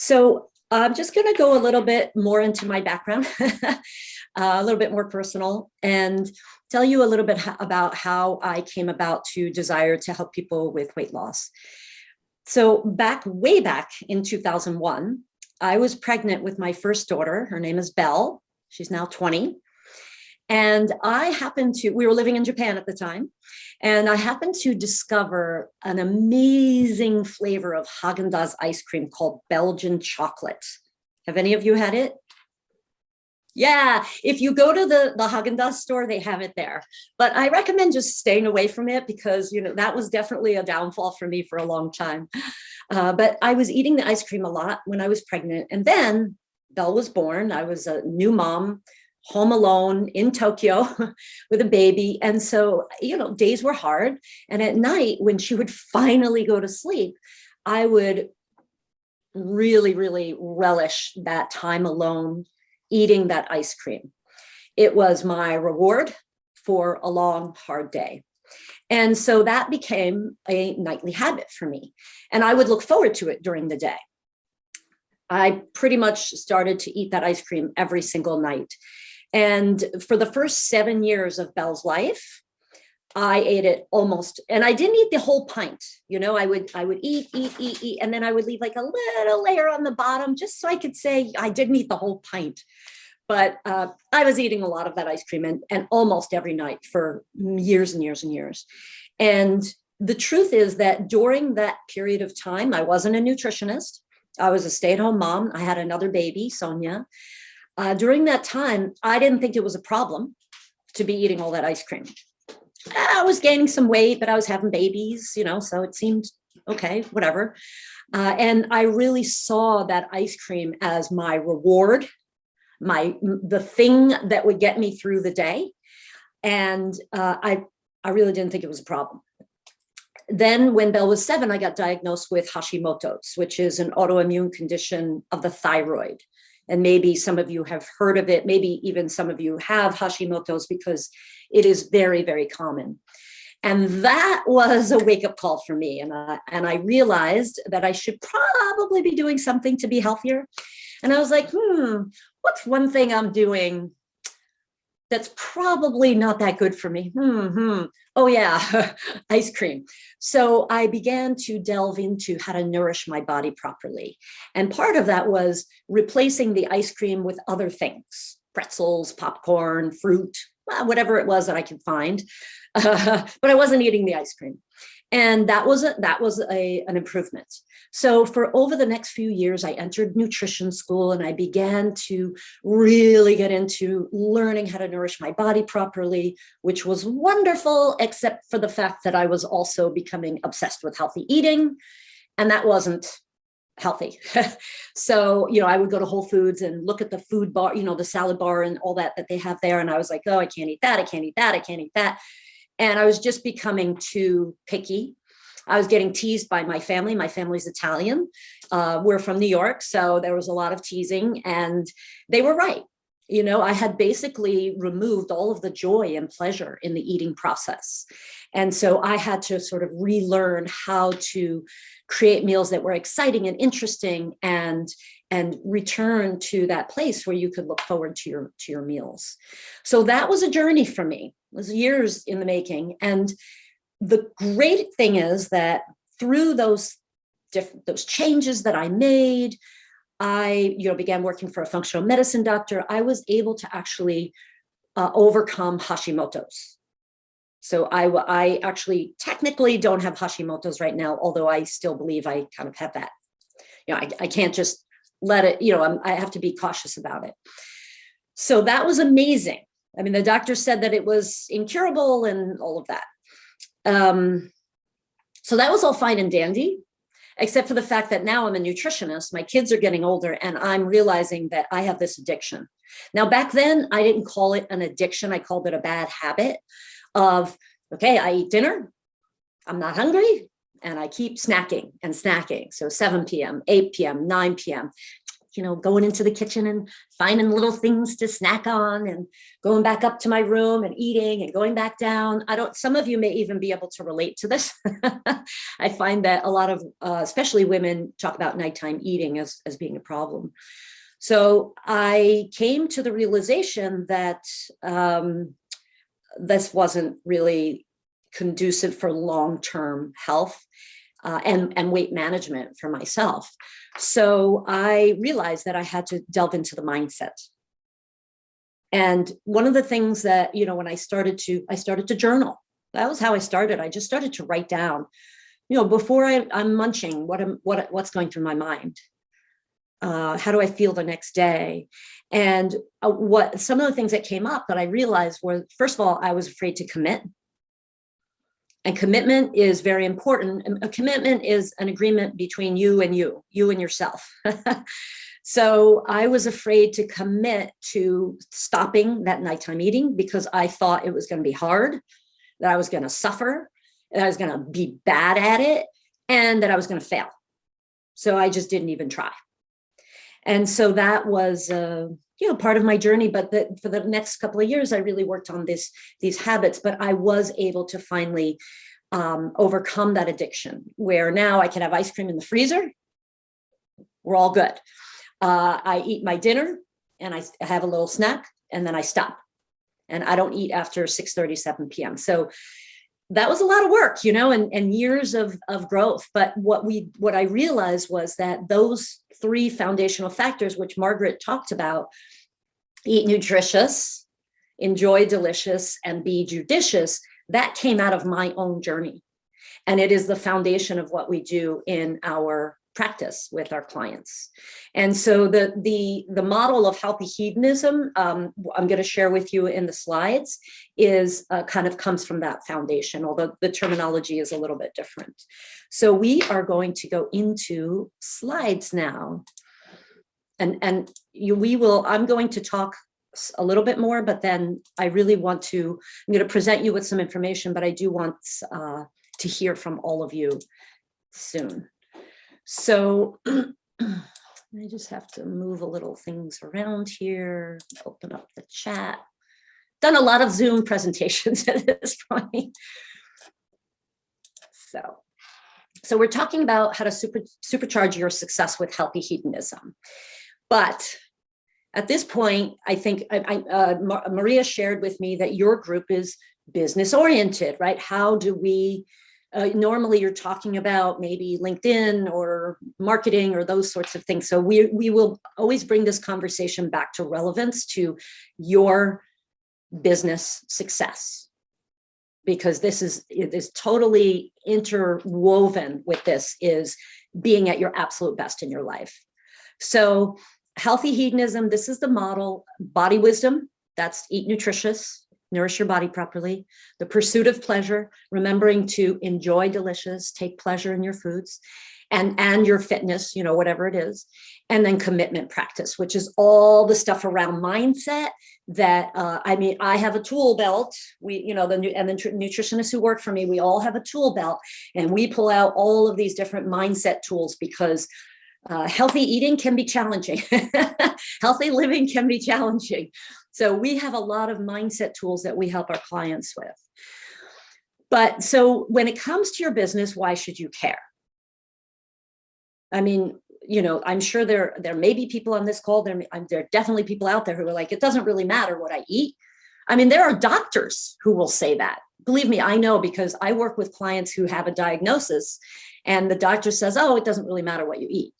So I'm just going to go a little bit more into my background, a little bit more personal, and tell you a little bit about how I came about to desire to help people with weight loss. So way back in 2001, I was pregnant with my first daughter. Her name is Belle. She's now 20. And we were living in Japan at the time, and I happened to discover an amazing flavor of Haagen-Dazs ice cream called Belgian chocolate. Have any of you had it? Yeah, if you go to the Haagen-Dazs store, they have it there. But I recommend just staying away from it because, that was definitely a downfall for me for a long time. But I was eating the ice cream a lot when I was pregnant. And then Belle was born. I was a new mom, home alone in Tokyo with a baby. And so, days were hard. And at night, when she would finally go to sleep, I would really, really relish that time alone eating that ice cream. It was my reward for a long, hard day. And so that became a nightly habit for me. And I would look forward to it during the day. I pretty much started to eat that ice cream every single night. And for the first 7 years of Belle's life, I ate it almost, and I didn't eat the whole pint. I would eat, and then I would leave like a little layer on the bottom just so I could say I didn't eat the whole pint. But I was eating a lot of that ice cream and almost every night for years and years and years. And the truth is that during that period of time, I wasn't a nutritionist. I was a stay-at-home mom. I had another baby, Sonia. During that time, I didn't think it was a problem to be eating all that ice cream. I was gaining some weight, but I was having babies, so it seemed okay, whatever. And I really saw that ice cream as my reward, the thing that would get me through the day. And I really didn't think it was a problem. Then when Belle was 7, I got diagnosed with Hashimoto's, which is an autoimmune condition of the thyroid. And maybe some of you have heard of it. Maybe even some of you have Hashimoto's because it is very, very common. And that was a wake-up call for me. And I realized that I should probably be doing something to be healthier. And I was like, what's one thing I'm doing that's probably not that good for me? Oh yeah, ice cream. So I began to delve into how to nourish my body properly. And part of that was replacing the ice cream with other things, pretzels, popcorn, fruit, whatever it was that I could find. But I wasn't eating the ice cream. And that was an improvement. So for over the next few years, I entered nutrition school and I began to really get into learning how to nourish my body properly, which was wonderful, except for the fact that I was also becoming obsessed with healthy eating. And that wasn't healthy. So, I would go to Whole Foods and look at the food bar, the salad bar and all that they have there. And I was like, oh, I can't eat that. I can't eat that. I can't eat that. And I was just becoming too picky. I was getting teased by my family. My family's Italian. We're from New York. So there was a lot of teasing and they were right. I had basically removed all of the joy and pleasure in the eating process. And so I had to sort of relearn how to create meals that were exciting and interesting and return to that place where you could look forward to your meals. So that was a journey for me. It was years in the making. And the great thing is that through those changes that I made, I began working for a functional medicine doctor. I was able to actually overcome Hashimoto's. So I actually technically don't have Hashimoto's right now, although I still believe I kind of have that. I can't just let it, I have to be cautious about it. So that was amazing. I mean, the doctor said that it was incurable and all of that. So that was all fine and dandy, except for the fact that now I'm a nutritionist. My kids are getting older and I'm realizing that I have this addiction. Now, back then, I didn't call it an addiction. I called it a bad habit of, okay, I eat dinner, I'm not hungry, and I keep snacking and snacking. So 7 p.m., 8 p.m., 9 p.m., going into the kitchen and finding little things to snack on and going back up to my room and eating and going back down. Some of you may even be able to relate to this. I find that a lot of, especially women, talk about nighttime eating as being a problem. So I came to the realization that this wasn't really conducive for long-term health and weight management for myself. So I realized that I had to delve into the mindset. And one of the things that, when I started to journal. That was how I started. I just started to write down, before I'm munching, what's going through my mind. How do I feel the next day? And what some of the things that came up that I realized were, first of all, I was afraid to commit. And commitment is very important. A commitment is an agreement between you and yourself. So I was afraid to commit to stopping that nighttime eating because I thought it was going to be hard, that I was going to suffer, that I was going to be bad at it, and that I was going to fail. So I just didn't even try. And so that was, part of my journey. But for the next couple of years, I really worked on these habits. But I was able to finally overcome that addiction, where now I can have ice cream in the freezer. We're all good. I eat my dinner and I have a little snack and then I stop. And I don't eat after 6:30, 7 p.m. So that was a lot of work, and years of growth. But what I realized was that those 3 foundational factors, which Margaret talked about, eat nutritious, enjoy delicious, and be judicious, that came out of my own journey. And it is the foundation of what we do in our practice with our clients. And so the model of healthy hedonism, I'm going to share with you in the slides, is kind of comes from that foundation, although the terminology is a little bit different. So we are going to go into slides now. And I'm going to talk a little bit more, but then I'm going to present you with some information, but I do want to hear from all of you soon. So I just have to move a little things around here, open up the chat. Done a lot of Zoom presentations at this point. So we're talking about how to supercharge your success with healthy hedonism. But at this point, I think Maria shared with me that your group is business oriented, right? How do we normally you're talking about maybe LinkedIn or marketing or those sorts of things. So we will always bring this conversation back to relevance to your business success, because it is totally interwoven with this, is being at your absolute best in your life. So healthy hedonism, this is the model. Body wisdom, that's eat nutritious, nourish your body properly. The pursuit of pleasure, remembering to enjoy delicious, take pleasure in your foods and your fitness, whatever it is. And then commitment practice, which is all the stuff around mindset that, I have a tool belt. The nutritionists who work for me, we all have a tool belt, and we pull out all of these different mindset tools because healthy eating can be challenging. Healthy living can be challenging. So we have a lot of mindset tools that we help our clients with. But so when it comes to your business, why should you care? I'm sure there may be people on this call. There are definitely people out there who are like, it doesn't really matter what I eat. There are doctors who will say that. Believe me, I know, because I work with clients who have a diagnosis and the doctor says, oh, it doesn't really matter what you eat.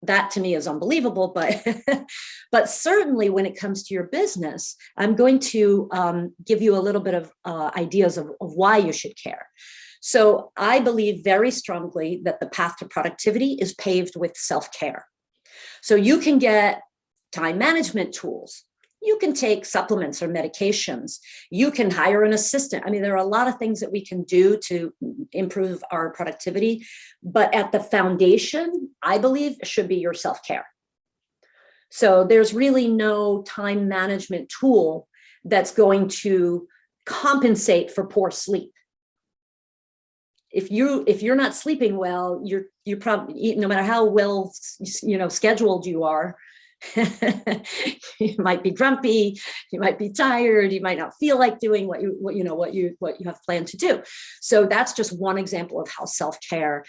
That to me is unbelievable, but certainly when it comes to your business, I'm going to give you a little bit of ideas of why you should care. So I believe very strongly that the path to productivity is paved with self-care. So you can get time management tools. You can take supplements or medications. You can hire an assistant. There are a lot of things that we can do to improve our productivity, but at the foundation, I believe, should be your self-care. So there's really no time management tool that's going to compensate for poor sleep. if you're not sleeping well, you're probably, no matter how well, scheduled you are, you might be grumpy, you might be tired, you might not feel like doing what you have planned to do. So that's just one example of how self-care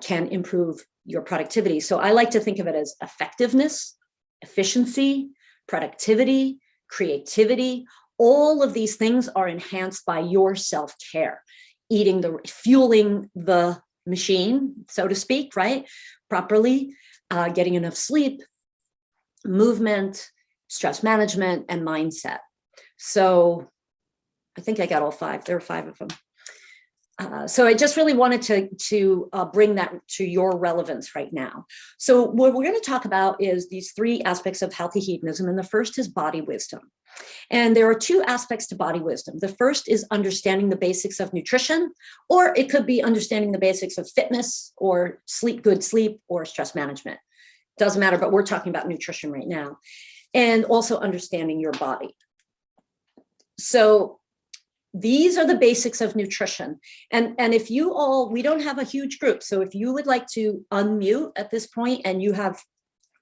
can improve your productivity. So I like to think of it as effectiveness, efficiency, productivity, creativity. All of these things are enhanced by your self-care, fueling the machine, so to speak, right? Properly, getting enough sleep, movement, stress management, and mindset. So I think I got all 5. There are 5 of them. So I just really wanted to bring that to your relevance right now. So what we're going to talk about is these 3 aspects of healthy hedonism. And the first is body wisdom. And there are 2 aspects to body wisdom. The first is understanding the basics of nutrition, or it could be understanding the basics of fitness or good sleep or stress management. Doesn't matter, but we're talking about nutrition right now. And also understanding your body. So these are the basics of nutrition. And if you all, we don't have a huge group. So if you would like to unmute at this point and you have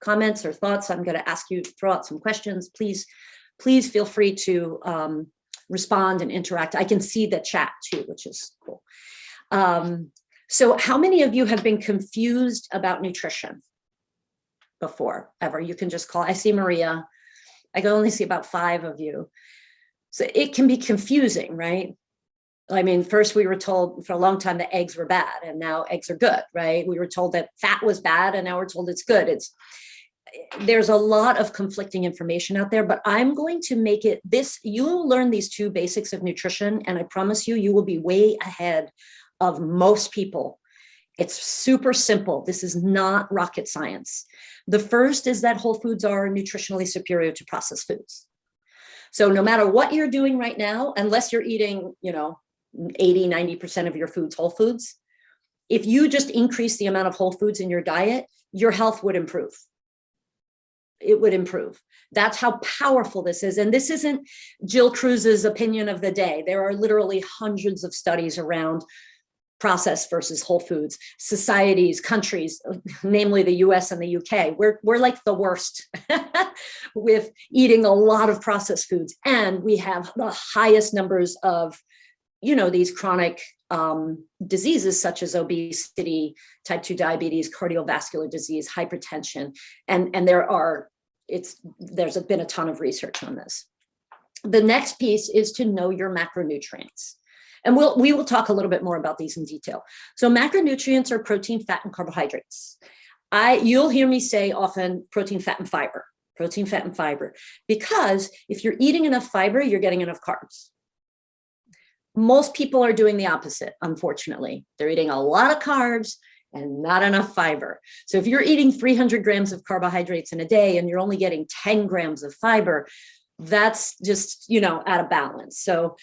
comments or thoughts, I'm going to ask you to throw out some questions. Please feel free to respond and interact. I can see the chat too, which is cool. So how many of you have been confused about nutrition before, ever? You can just call. I see Maria. I can only see about 5 of you. So it can be confusing, right? I mean, first we were told for a long time that eggs were bad, and now eggs are good, right? We were told that fat was bad, and now we're told it's good. There's a lot of conflicting information out there, but I'm going to make it this. You'll learn these 2 basics of nutrition, and I promise you will be way ahead of most people. It's super simple. This is not rocket science. The first is that whole foods are nutritionally superior to processed foods. So no matter what you're doing right now, unless you're eating, 80-90% of your foods whole foods, if you just increase the amount of whole foods in your diet, your health would improve. It would improve. That's how powerful this is. And this isn't Jill Cruz's opinion of the day. There are literally hundreds of studies around processed versus whole foods, societies, countries, namely the US and the UK. We're like the worst with eating a lot of processed foods. And we have the highest numbers of, these chronic diseases such as obesity, type 2 diabetes, cardiovascular disease, hypertension. And there's been a ton of research on this. The next piece is to know your macronutrients. And we will talk a little bit more about these in detail. So macronutrients are protein, fat, and carbohydrates. You'll hear me say often protein, fat, and fiber. Protein, fat, and fiber. Because if you're eating enough fiber, you're getting enough carbs. Most people are doing the opposite, unfortunately. They're eating a lot of carbs and not enough fiber. So if you're eating 300 grams of carbohydrates in a day and you're only getting 10 grams of fiber, that's just, out of balance. So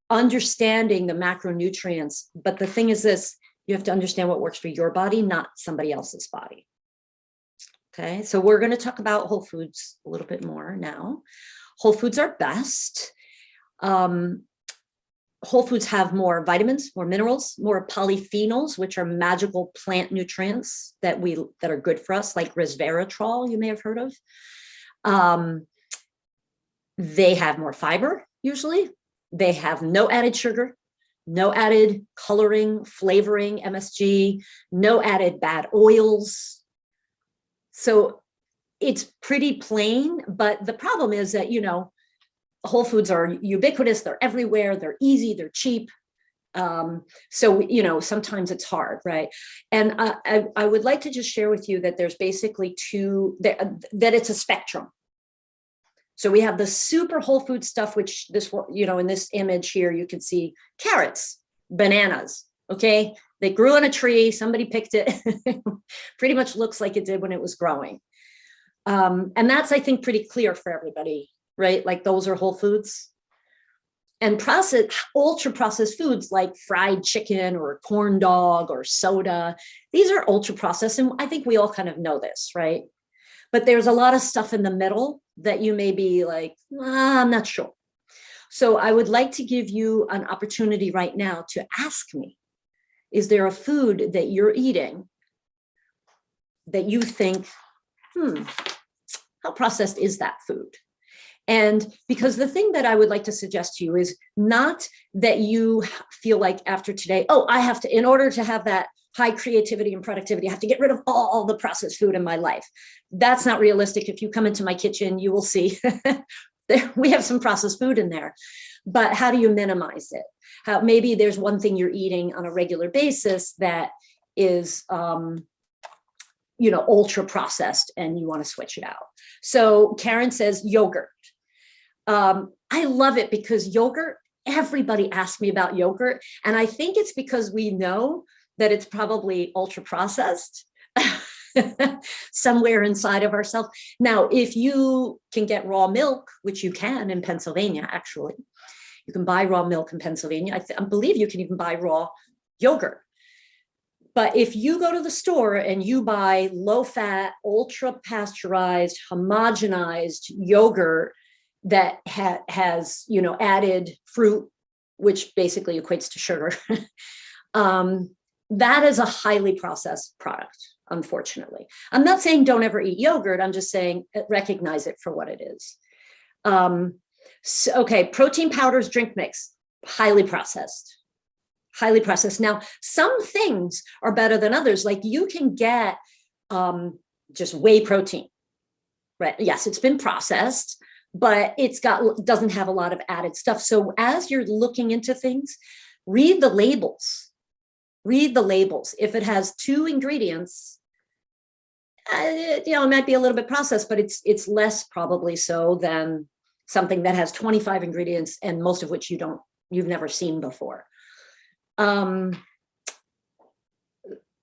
understanding the macronutrients, but the thing is this, you have to understand what works for your body, not somebody else's body. Okay, so we're going to talk about whole foods a little bit more now. Whole foods are best. Whole foods have more vitamins, more minerals, more polyphenols, which are magical plant nutrients that are good for us, like resveratrol, you may have heard of. They have more fiber, usually. They have no added sugar, no added coloring, flavoring, MSG, no added bad oils. So it's pretty plain, but the problem is that, whole foods are ubiquitous, they're everywhere, they're easy, they're cheap. So, sometimes it's hard, right? And I would like to just share with you that there's basically that it's a spectrum. So we have the super whole food stuff, which in this image here, you can see carrots, bananas, okay? They grew on a tree, somebody picked it, pretty much looks like it did when it was growing. And that's, I think, pretty clear for everybody, right? Like those are whole foods. And ultra processed foods like fried chicken or corn dog or soda, these are ultra processed. And I think we all kind of know this, right? But there's a lot of stuff in the middle that you may be like, I'm not sure. So I would like to give you an opportunity right now to ask me, Is there a food that you're eating that you think, how processed is that food? And because the thing that I would like to suggest to you is not that you feel like after today, oh, I have to, in order to have that high creativity and productivity, I have to get rid of all the processed food in my life. That's not realistic. If you come into my kitchen, you will see we have some processed food in there. But how do you minimize it? How maybe there's one thing you're eating on a regular basis that is ultra processed and you want to switch it out. So Karen says yogurt. I love it because yogurt, everybody asks me about yogurt. And I think it's because we know that it's probably ultra processed somewhere inside of ourselves. Now, if you can get raw milk, which you can in Pennsylvania, actually, you can buy raw milk in Pennsylvania. I believe you can even buy raw yogurt. But if you go to the store and you buy low-fat, ultra-pasteurized, homogenized yogurt that has, added fruit, which basically equates to sugar, that is a highly processed product, unfortunately. I'm not saying don't ever eat yogurt. I'm just saying recognize it for what it is. Okay, protein powders, drink mix, highly processed. Highly processed. Now, some things are better than others. Like you can get just whey protein, right? Yes, it's been processed, but doesn't have a lot of added stuff. So as you're looking into things, read the labels. Read the labels. If it has 2 ingredients, it might be a little bit processed, but it's less probably so than something that has 25 ingredients and most of which you've never seen before.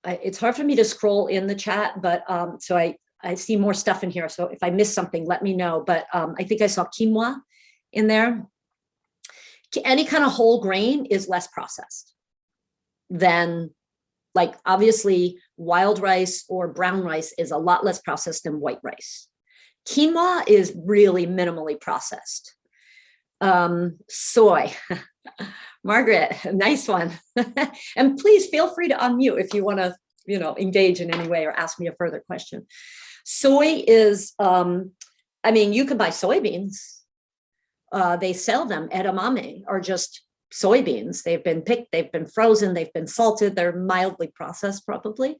It's hard for me to scroll in the chat, but so I see more stuff in here. So if I miss something, let me know. But I think I saw quinoa in there. Any kind of whole grain is less processed than, like, obviously wild rice or brown rice is a lot less processed than white rice. Quinoa is really minimally processed. Soy. Margaret, nice one. And please feel free to unmute if you want to, engage in any way or ask me a further question. Soy is, you can buy soybeans. They sell them. Edamame are just soybeans. They've been picked, they've been frozen, they've been salted, they're mildly processed probably.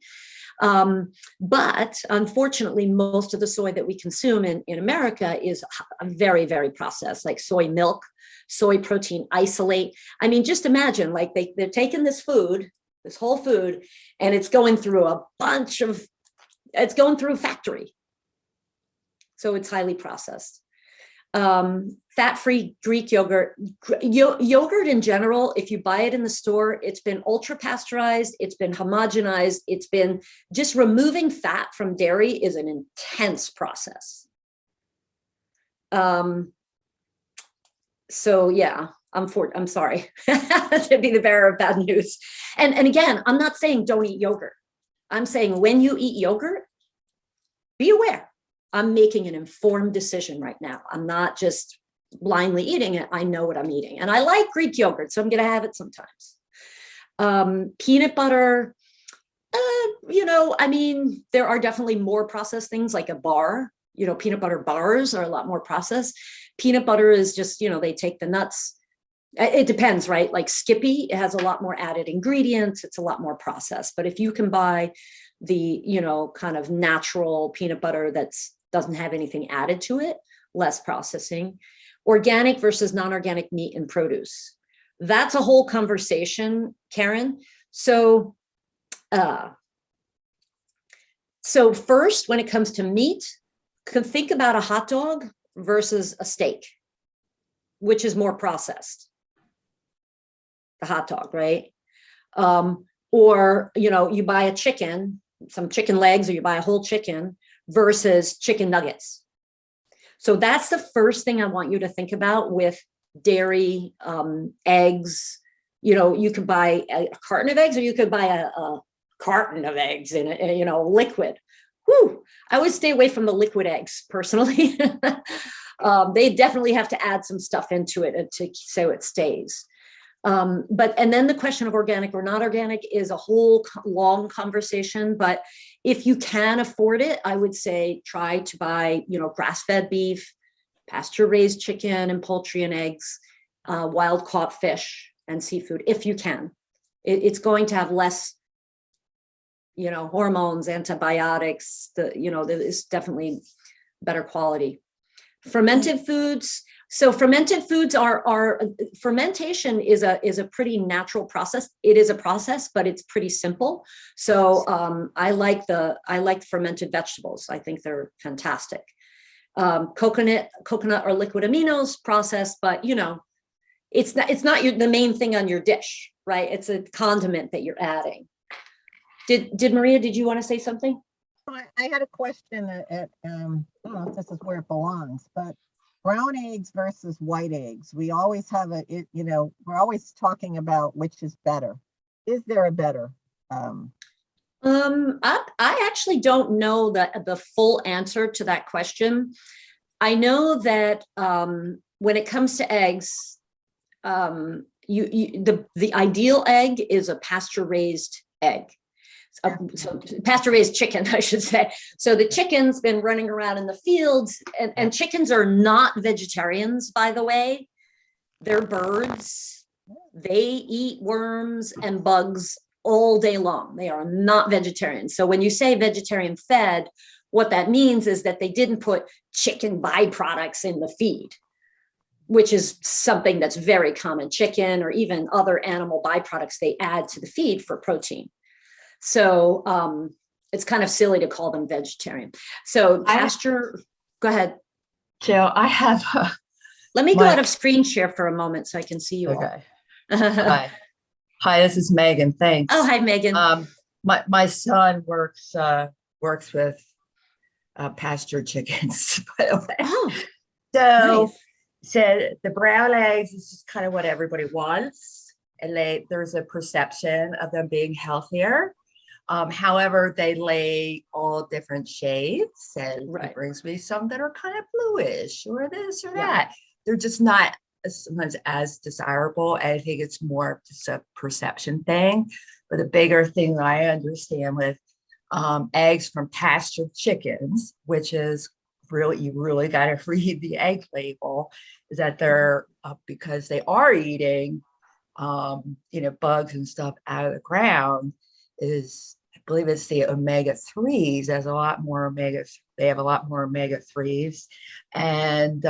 But unfortunately, most of the soy that we consume in America is very, very processed, like soy milk, soy protein isolate. Just imagine, like they're taking this whole food, and it's going through it's going through a factory. So it's highly processed. Fat-free Greek yogurt. Yogurt in general, if you buy it in the store, it's been ultra pasteurized, it's been homogenized, it's been just removing fat from dairy is an intense process. So yeah, I'm sorry to be the bearer of bad news. And again, I'm not saying don't eat yogurt. I'm saying when you eat yogurt, be aware. I'm making an informed decision right now. I'm not just blindly eating it. I know what I'm eating. And I like Greek yogurt, so I'm going to have it sometimes. Peanut butter, there are definitely more processed things like a bar. Peanut butter bars are a lot more processed. Peanut butter is just, they take the nuts. It depends, right? Like Skippy, it has a lot more added ingredients. It's a lot more processed. But if you can buy the, kind of natural peanut butter doesn't have anything added to it, less processing. Organic versus non-organic meat and produce. That's a whole conversation, Karen. So first, when it comes to meat, think about a hot dog versus a steak, which is more processed. The hot dog, right? Or, you buy a chicken, some chicken legs, or you buy a whole chicken versus chicken nuggets. So that's the first thing I want you to think about with dairy, eggs. You could buy a carton of eggs, or you could buy a carton of eggs in a liquid. Whew. I would stay away from the liquid eggs personally. They definitely have to add some stuff into it so it stays. And then the question of organic or not organic is a whole long conversation. But if you can afford it, I would say try to buy, grass-fed beef, pasture-raised chicken and poultry and eggs, wild-caught fish and seafood, if you can. It's going to have less, hormones, antibiotics. It's definitely better quality. Fermented foods. So fermented foods are fermentation is a pretty natural process. It is a process, but it's pretty simple. So I like fermented vegetables. I think they're fantastic. Coconut or liquid aminos processed, but it's not the main thing on your dish, right? It's a condiment that you're adding. Did Maria, did you want to say something? I had a question I don't know if this is where it belongs, but brown eggs versus white eggs. We always have we're always talking about which is better. Is there a better? I actually don't know the full answer to that question. I know that when it comes to eggs, the ideal egg is a pasture-raised egg. So pasture-raised chicken, I should say. So the chicken's been running around in the fields, and chickens are not vegetarians, by the way. They're birds. They eat worms and bugs all day long. They are not vegetarians. So when you say vegetarian fed, what that means is that they didn't put chicken byproducts in the feed, which is something that's very common. Chicken or even other animal byproducts they add to the feed for protein. So it's kind of silly to call them vegetarian. So pasture, go ahead. Jill, I have. Let me go out of screen share for a moment so I can see you all. Hi, this is Megan. Thanks. Oh, hi, Megan. My son works with pasture chickens, by the way. Oh, so nice. So the brown eggs is just kind of what everybody wants, and there's a perception of them being healthier. However, they lay all different shades, and it brings me some that are kind of bluish or this or that. They're just not sometimes as desirable. I think it's more just a perception thing. But the bigger thing that I understand with eggs from pastured chickens, which is you really got to read the egg label, is that they're because they are eating bugs and stuff out of the ground. I believe it's the omega-3s. There's a lot more they have a lot more omega-3s, and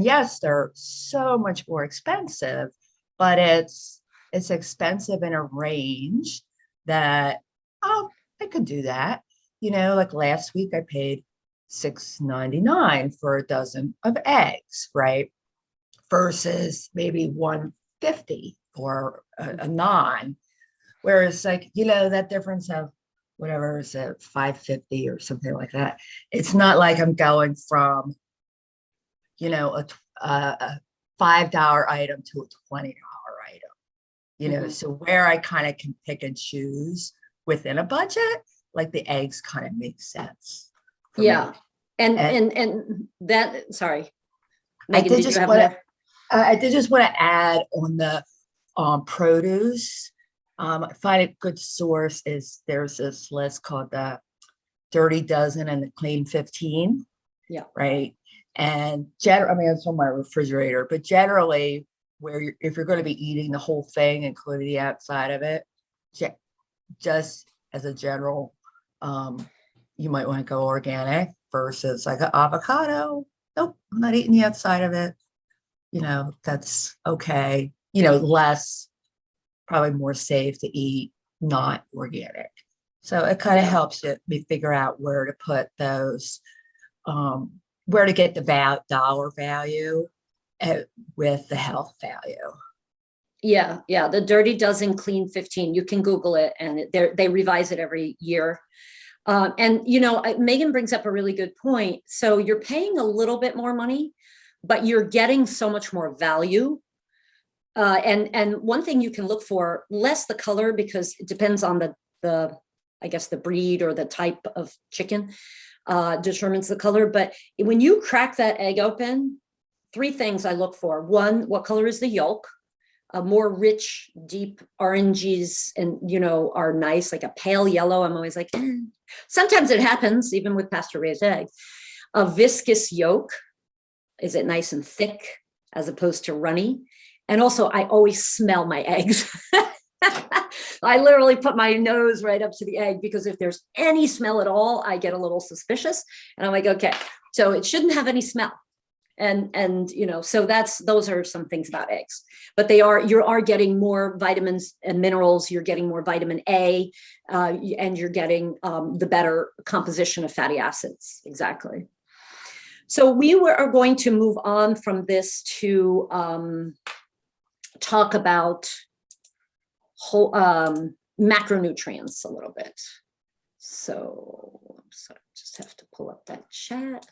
yes, they're so much more expensive, but it's expensive in a range that I could do that. Like last week I paid $6.99 for a dozen of eggs, right? Versus maybe $1.50 for a non. Whereas that difference of whatever is it, $5.50 or something like that. It's not like I'm going from, a $5 item to a $20 item, so where I kind of can pick and choose within a budget, like the eggs kind of make sense. Yeah. Me. And that, sorry. Megan, I did just want to add on the produce. I find a good source is there's this list called the Dirty Dozen and the Clean 15. Yeah. Right. And it's on my refrigerator, but generally if you're going to be eating the whole thing, including the outside of it, just as a general, you might want to go organic versus like an avocado. Nope, I'm not eating the outside of it. That's okay. Less, probably more safe to eat not organic. So it kind of helps me figure out where to put those, where to get the dollar value with the health value. Yeah. The Dirty Dozen Clean 15. You can Google it, and they revise it every year. And Megan brings up a really good point. So you're paying a little bit more money, but you're getting so much more value. And one thing you can look for, less the color, because it depends on the breed or the type of chicken determines the color. But when you crack that egg open, 3 things I look for. 1, what color is the yolk? more rich, deep oranges and, are nice, like a pale yellow. I'm always like, eh. Sometimes it happens, even with pasture raised eggs. A viscous yolk, is it nice and thick as opposed to runny? And also, I always smell my eggs. I literally put my nose right up to the egg, because if there's any smell at all, I get a little suspicious. And I'm like, okay, so it shouldn't have any smell. And so those are some things about eggs. But you are getting more vitamins and minerals. You're getting more vitamin A, and you're getting the better composition of fatty acids. Exactly. So are going to move on from this to talk about whole macronutrients a little bit. So I'm sorry, just have to pull up that chat.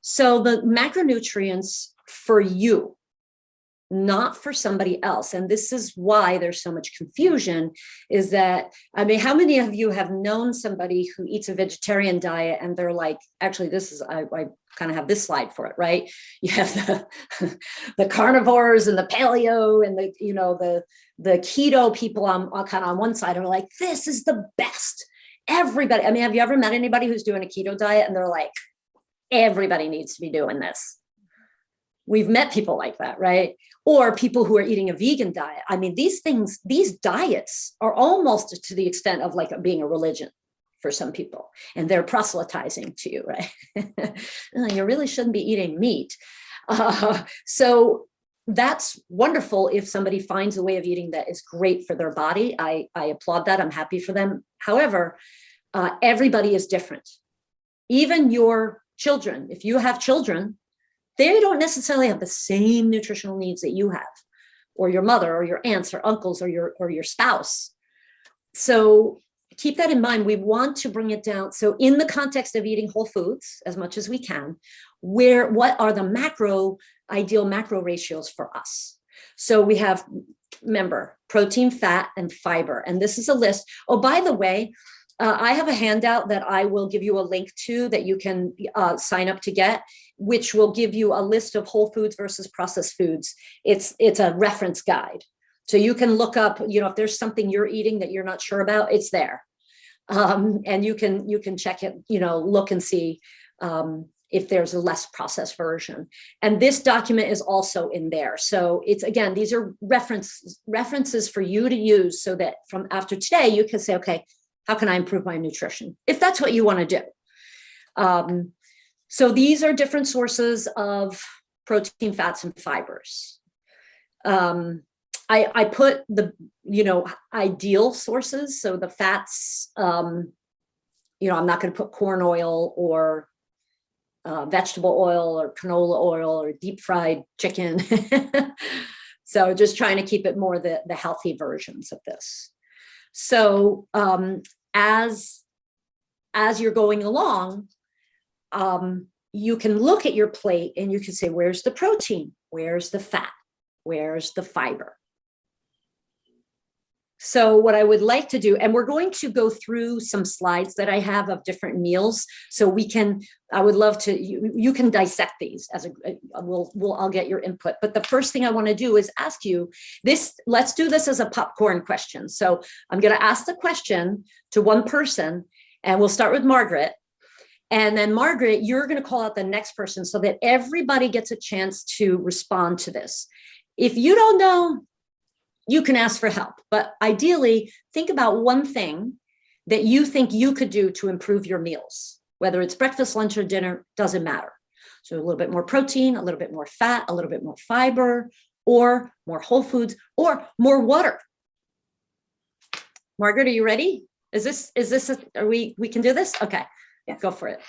So the macronutrients for you, not for somebody else. And this is why there's so much confusion, is that, I mean, how many of you have known somebody who eats a vegetarian diet and they're like, actually, I kind of have this slide for it, right? You have the carnivores and the paleo and the keto people on kind of on one side are like, this is the best. Everybody, I mean, have you ever met anybody who's doing a keto diet and they're like, everybody needs to be doing this? We've met people like that, right? Or people who are eating a vegan diet. I mean, these diets are almost to the extent of like being a religion for some people, and they're proselytizing to you, right? You really shouldn't be eating meat. So that's wonderful. If somebody finds a way of eating that is great for their body, I applaud that. I'm happy for them. However, everybody is different. Even your children, if you have children, they don't necessarily have the same nutritional needs that you have, or your mother, or your aunts, or uncles, or your spouse. So keep that in mind. We want to bring it down. So in the context of eating whole foods as much as we can, what are the ideal macro ratios for us? So we have, remember, protein, fat, and fiber. And this is a list. Oh, by the way, I have a handout that I will give you a link to that you can sign up to get, which will give you a list of whole foods versus processed foods. It's a reference guide. So you can look up, if there's something you're eating that you're not sure about, it's there. And you can check it, look and see if there's a less processed version. And this document is also in there. So it's, again, these are references for you to use, so that from after today, you can say, okay, how can I improve my nutrition? If that's what you want to do. So these are different sources of protein, fats, and fibers. I put the, ideal sources. So the fats, I'm not going to put corn oil or vegetable oil or canola oil or deep fried chicken. So just trying to keep it more the healthy versions of this. So as you're going along, you can look at your plate and you can say, where's the protein? Where's the fat? Where's the fiber? So what I would like to do, and we're going to go through some slides that I have of different meals. So I would love to, you can dissect these I'll get your input. But the first thing I want to do is ask you this, let's do this as a popcorn question. So I'm going to ask the question to one person, and we'll start with Margaret. And then Margaret, you're going to call out the next person so that everybody gets a chance to respond to this. If you don't know, you can ask for help, but ideally think about one thing that you think you could do to improve your meals, whether it's breakfast, lunch, or dinner, doesn't matter. So a little bit more protein, a little bit more fat, a little bit more fiber, or more whole foods, or more water. Margaret, are you ready? We can do this? Okay, yeah. Go for it.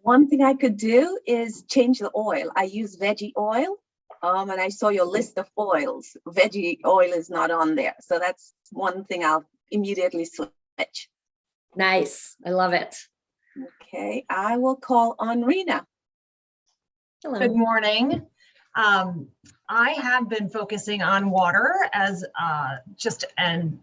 One thing I could do is change the oil. I use veggie oil. And I saw your list of oils. Veggie oil is not on there. So that's one thing I'll immediately switch. Nice. I love it. Okay. I will call on Rena. Hello. Good morning. I have been focusing on water as just an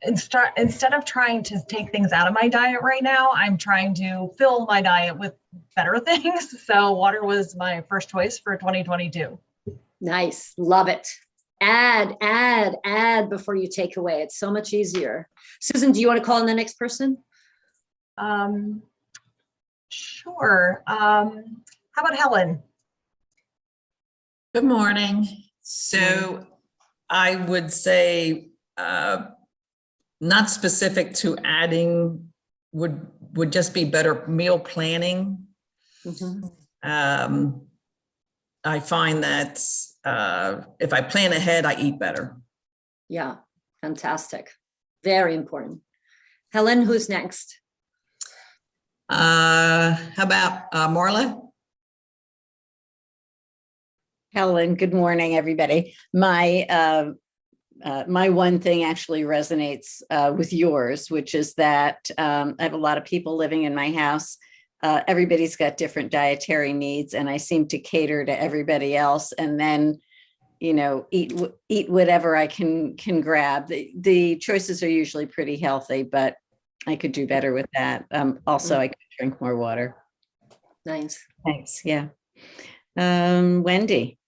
instead of trying to take things out of my diet right now, I'm trying to fill my diet with better things. So water was my first choice for 2022. Nice. Love it. Add before you take away. It's so much easier. Susan, do you want to call in the next person? Sure. How about Helen? Good morning. So I would say not specific to adding, would just be better meal planning. Mhm. I find that if I plan ahead, I eat better. Yeah, fantastic. Very important. Helen, who's next? How about Marla? Helen, good morning, everybody. My one thing actually resonates with yours, which is that I have a lot of people living in my house. Everybody's got different dietary needs, and I seem to cater to everybody else, and then, you know, eat whatever I can grab. The choices are usually pretty healthy, but I could do better with that. Also, I could drink more water. Nice. Thanks. Yeah. Wendy.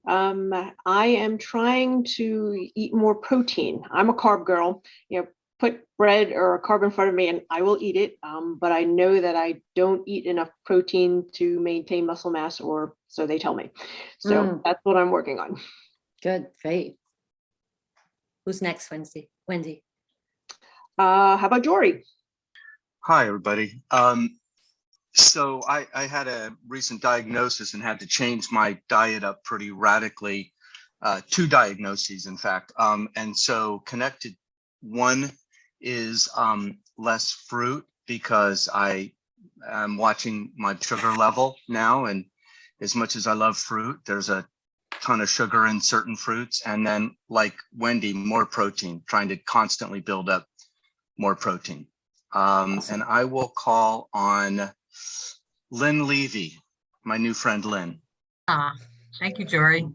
I am trying to eat more protein. I'm a carb girl. You know, put bread or a carb in front of me and I will eat it. But I know that I don't eat enough protein to maintain muscle mass, or so they tell me. So that's what I'm working on. Good. Great. Who's next, Wendy? How about Jory? Hi, everybody. So I had a recent diagnosis and had to change my diet up pretty radically, 2 diagnoses, in fact. And so connected, one is less fruit, because I am watching my sugar level now. And as much as I love fruit, there's a ton of sugar in certain fruits. And then, like Wendy, more protein, trying to constantly build up more protein. Awesome. And I will call on Lynn Levy, my new friend Lynn. Thank you, Jory.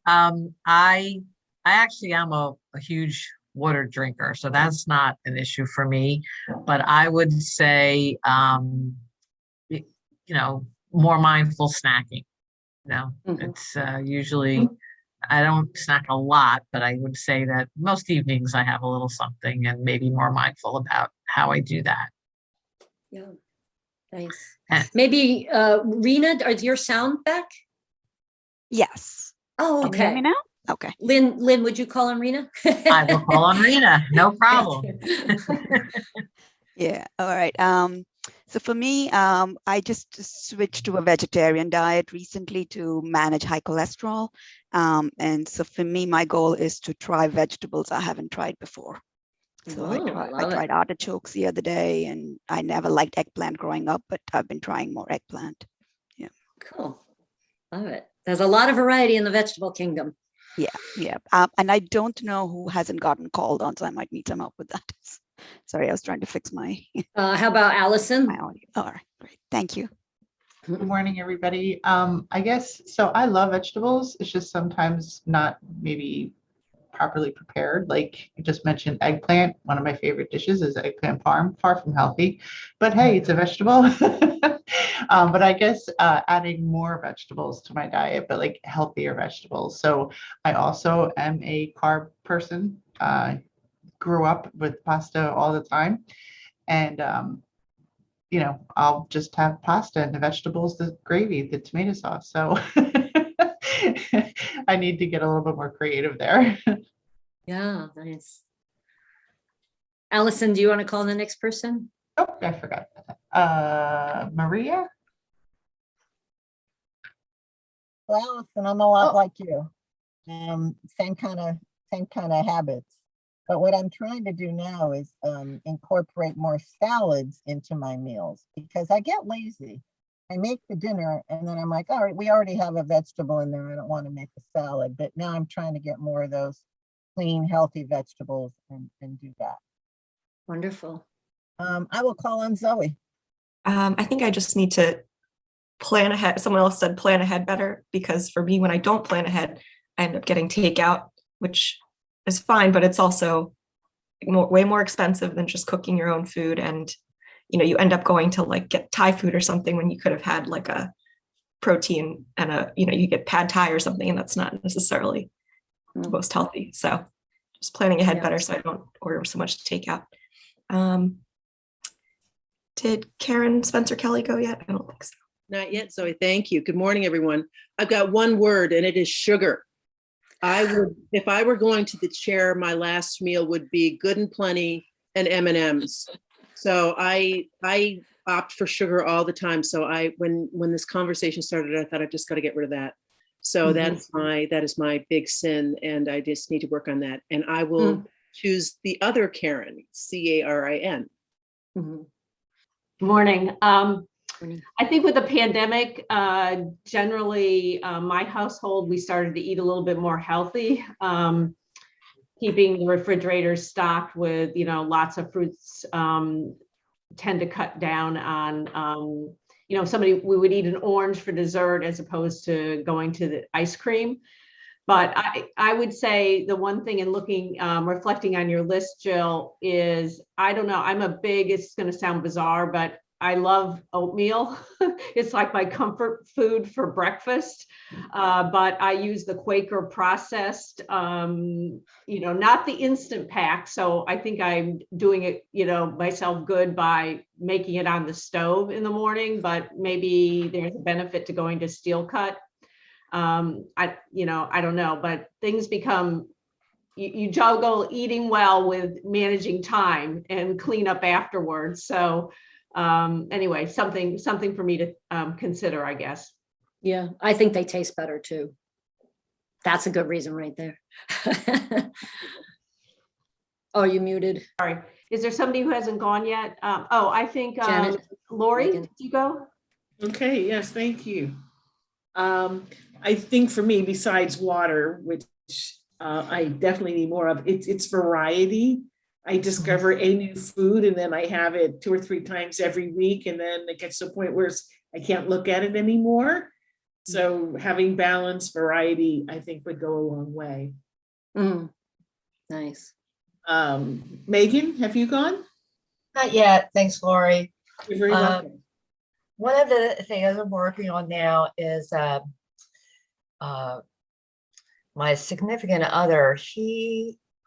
I actually am a huge water drinker, so that's not an issue for me. But I would say, you know, more mindful snacking. You know, it's usually, I don't snack a lot, but I would say that most evenings I have a little something, and maybe more mindful about how I do that. Yeah. Nice. Maybe Rena, is your sound back? Yes. Oh, Can you hear me okay. now? Okay. Lynn, would you call on Rena? I will call on Rena, no problem. Yeah. All right. So for me, I just switched to a vegetarian diet recently to manage high cholesterol. And so for me, my goal is to try vegetables I haven't tried before. So I tried artichokes the other day, and I never liked eggplant growing up, but I've been trying more eggplant. Yeah. Cool. Love it. There's a lot of variety in the vegetable kingdom. Yeah. And I don't know who hasn't gotten called on, so I might need some help with that. Sorry, I was trying to fix my. How about Allison? My audio. All right, great. Thank you. Good morning, everybody. I guess, so I love vegetables. It's just sometimes not maybe properly prepared. Like you just mentioned, eggplant. One of my favorite dishes is eggplant parm, far from healthy, but hey, it's a vegetable. But I guess adding more vegetables to my diet, but like healthier vegetables. So I also am a carb person. Grew up with pasta all the time. And, you know, I'll just have pasta and the vegetables, the gravy, the tomato sauce. So I need to get a little bit more creative there. Yeah, nice. Allison, do you want to call the next person? Oh, I forgot. Maria? Well, Allison, I'm a lot like you. Same kind of habits. But what I'm trying to do now is incorporate more salads into my meals, because I get lazy. I make the dinner and then I'm like, all right, we already have a vegetable in there. I don't want to make a salad. But now I'm trying to get more of those clean, healthy vegetables and do that. Wonderful. I will call on Zoe. I think I just need to plan ahead. Someone else said plan ahead better, because for me, when I don't plan ahead, I end up getting takeout, which is fine, but it's also way more expensive than just cooking your own food. And, you end up going to like get Thai food or something when you could have had like a protein and you get pad Thai or something, and that's not necessarily the most healthy. So just planning ahead better so I don't order so much takeout. Did Karen Spencer Kelly go yet? I don't think so. Not yet, Zoe. Thank you. Good morning, everyone. I've got one word, and it is sugar. If I were going to the chair, my last meal would be Good and Plenty and M&Ms. So I opt for sugar all the time. So when this conversation started, I thought I've just got to get rid of that. So that is my big sin, and I just need to work on that. And I will choose the other Karen, Carin. Morning. I think with the pandemic, generally, my household, we started to eat a little bit more healthy, keeping the refrigerators stocked with, lots of fruits, tend to cut down on, we would eat an orange for dessert as opposed to going to the ice cream. But I would say the one thing in looking, reflecting on your list, Jill, is, I don't know, it's going to sound bizarre, but I love oatmeal. It's like my comfort food for breakfast. But I use the Quaker processed, not the instant pack. So I think I'm doing it, myself good by making it on the stove in the morning, but maybe there's a benefit to going to steel cut. I don't know, but things become, you juggle eating well with managing time and clean up afterwards. So anyway, something for me to consider, I guess. Yeah, I think they taste better too. That's a good reason right there. Oh, you muted. Sorry. Is there somebody who hasn't gone yet? I think Lori, Megan. did you go? Okay, yes, thank you. I think for me, besides water, which I definitely need more of, it's variety. I discover a new food and then I have it 2 or 3 times every week, and then it gets to a point where I can't look at it anymore. So having balance, variety, I think would go a long way. Nice. Megan, have you gone? Not yet. Thanks, Lori. You're very welcome. One of the things I'm working on now is my significant other.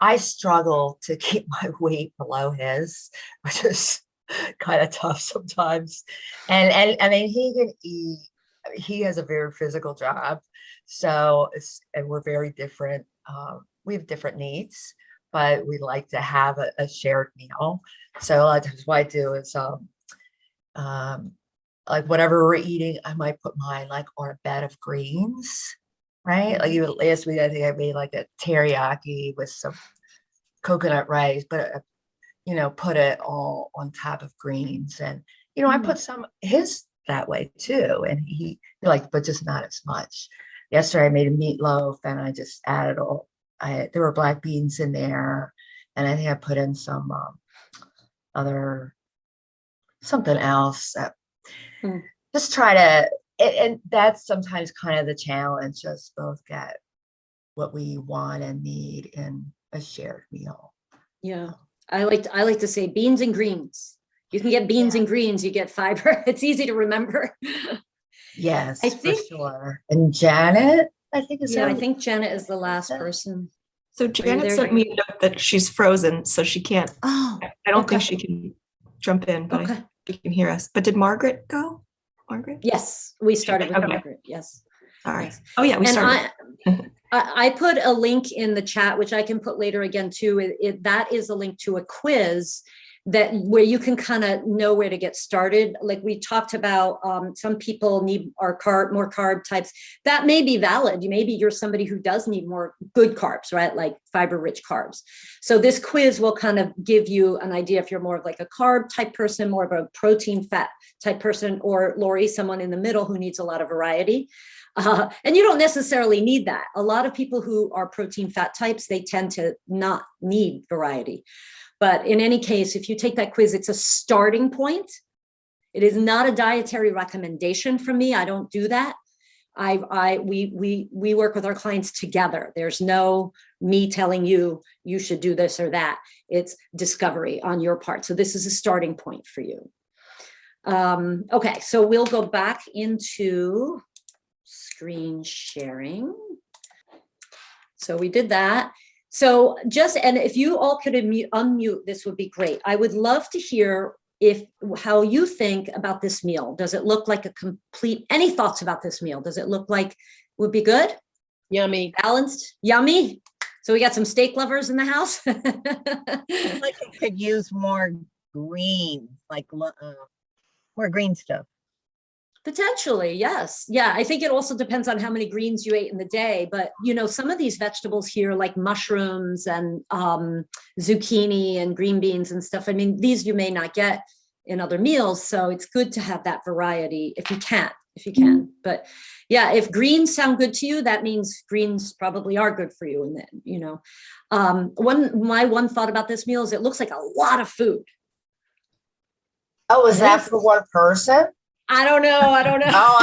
I struggle to keep my weight below his, which is kind of tough sometimes. And I mean, he can eat. He has a very physical job, and we're very different. We have different needs, but we like to have a shared meal. So a lot of times what I do is like whatever we're eating, I might put mine like on a bed of greens, right? Like even last week, I think I made like a teriyaki with some coconut rice, but put it all on top of greens. And I put some his that way too, and he like, but just not as much. Yesterday I made a meatloaf and I just added there were black beans in there, and I think I put in some something else. Just try to, and that's sometimes kind of the challenge, just both get what we want and need in a shared meal. Yeah, I like to say beans and greens. You can get beans and greens, you get fiber. It's easy to remember. Yes, I think, for sure. And Janet, I think I think Janet is the last person. So Janet sent me a note that she's frozen, so she can't. Oh, I don't think she can jump in, but I think she can hear us. But did Margaret go? Margaret? Yes, we started with Margaret. Yes. All right. Oh yeah, we started. I put a link in the chat, which I can put later again too. That is a link to a quiz where you can kind of know where to get started. Like we talked about, some people need more carb types. That may be valid. Maybe you're somebody who does need more good carbs, right? Like fiber-rich carbs. So this quiz will kind of give you an idea if you're more of like a carb type person, more of a protein fat type person, or Lori, someone in the middle who needs a lot of variety. And you don't necessarily need that. A lot of people who are protein fat types, they tend to not need variety. But in any case, if you take that quiz, it's a starting point. It is not a dietary recommendation from me. I don't do that. We work with our clients together. There's no me telling you you should do this or that. It's discovery on your part. So this is a starting point for you. Okay, so we'll go back into screen sharing. So we did that. So and if you all could unmute, this would be great. I would love to hear how you think about this meal. Does it look like any thoughts about this meal? Does it look like would be good? Yummy. Balanced? Yummy? So we got some steak lovers in the house. Like it could use more green, like more green stuff. Potentially, yes. Yeah, I think it also depends on how many greens you ate in the day. But, some of these vegetables here, like mushrooms and zucchini and green beans and stuff, I mean, these you may not get in other meals. So it's good to have that variety if you can. But yeah, if greens sound good to you, that means greens probably are good for you. And then, my one thought about this meal is it looks like a lot of food. Oh, is that for one person? I don't know. Oh, I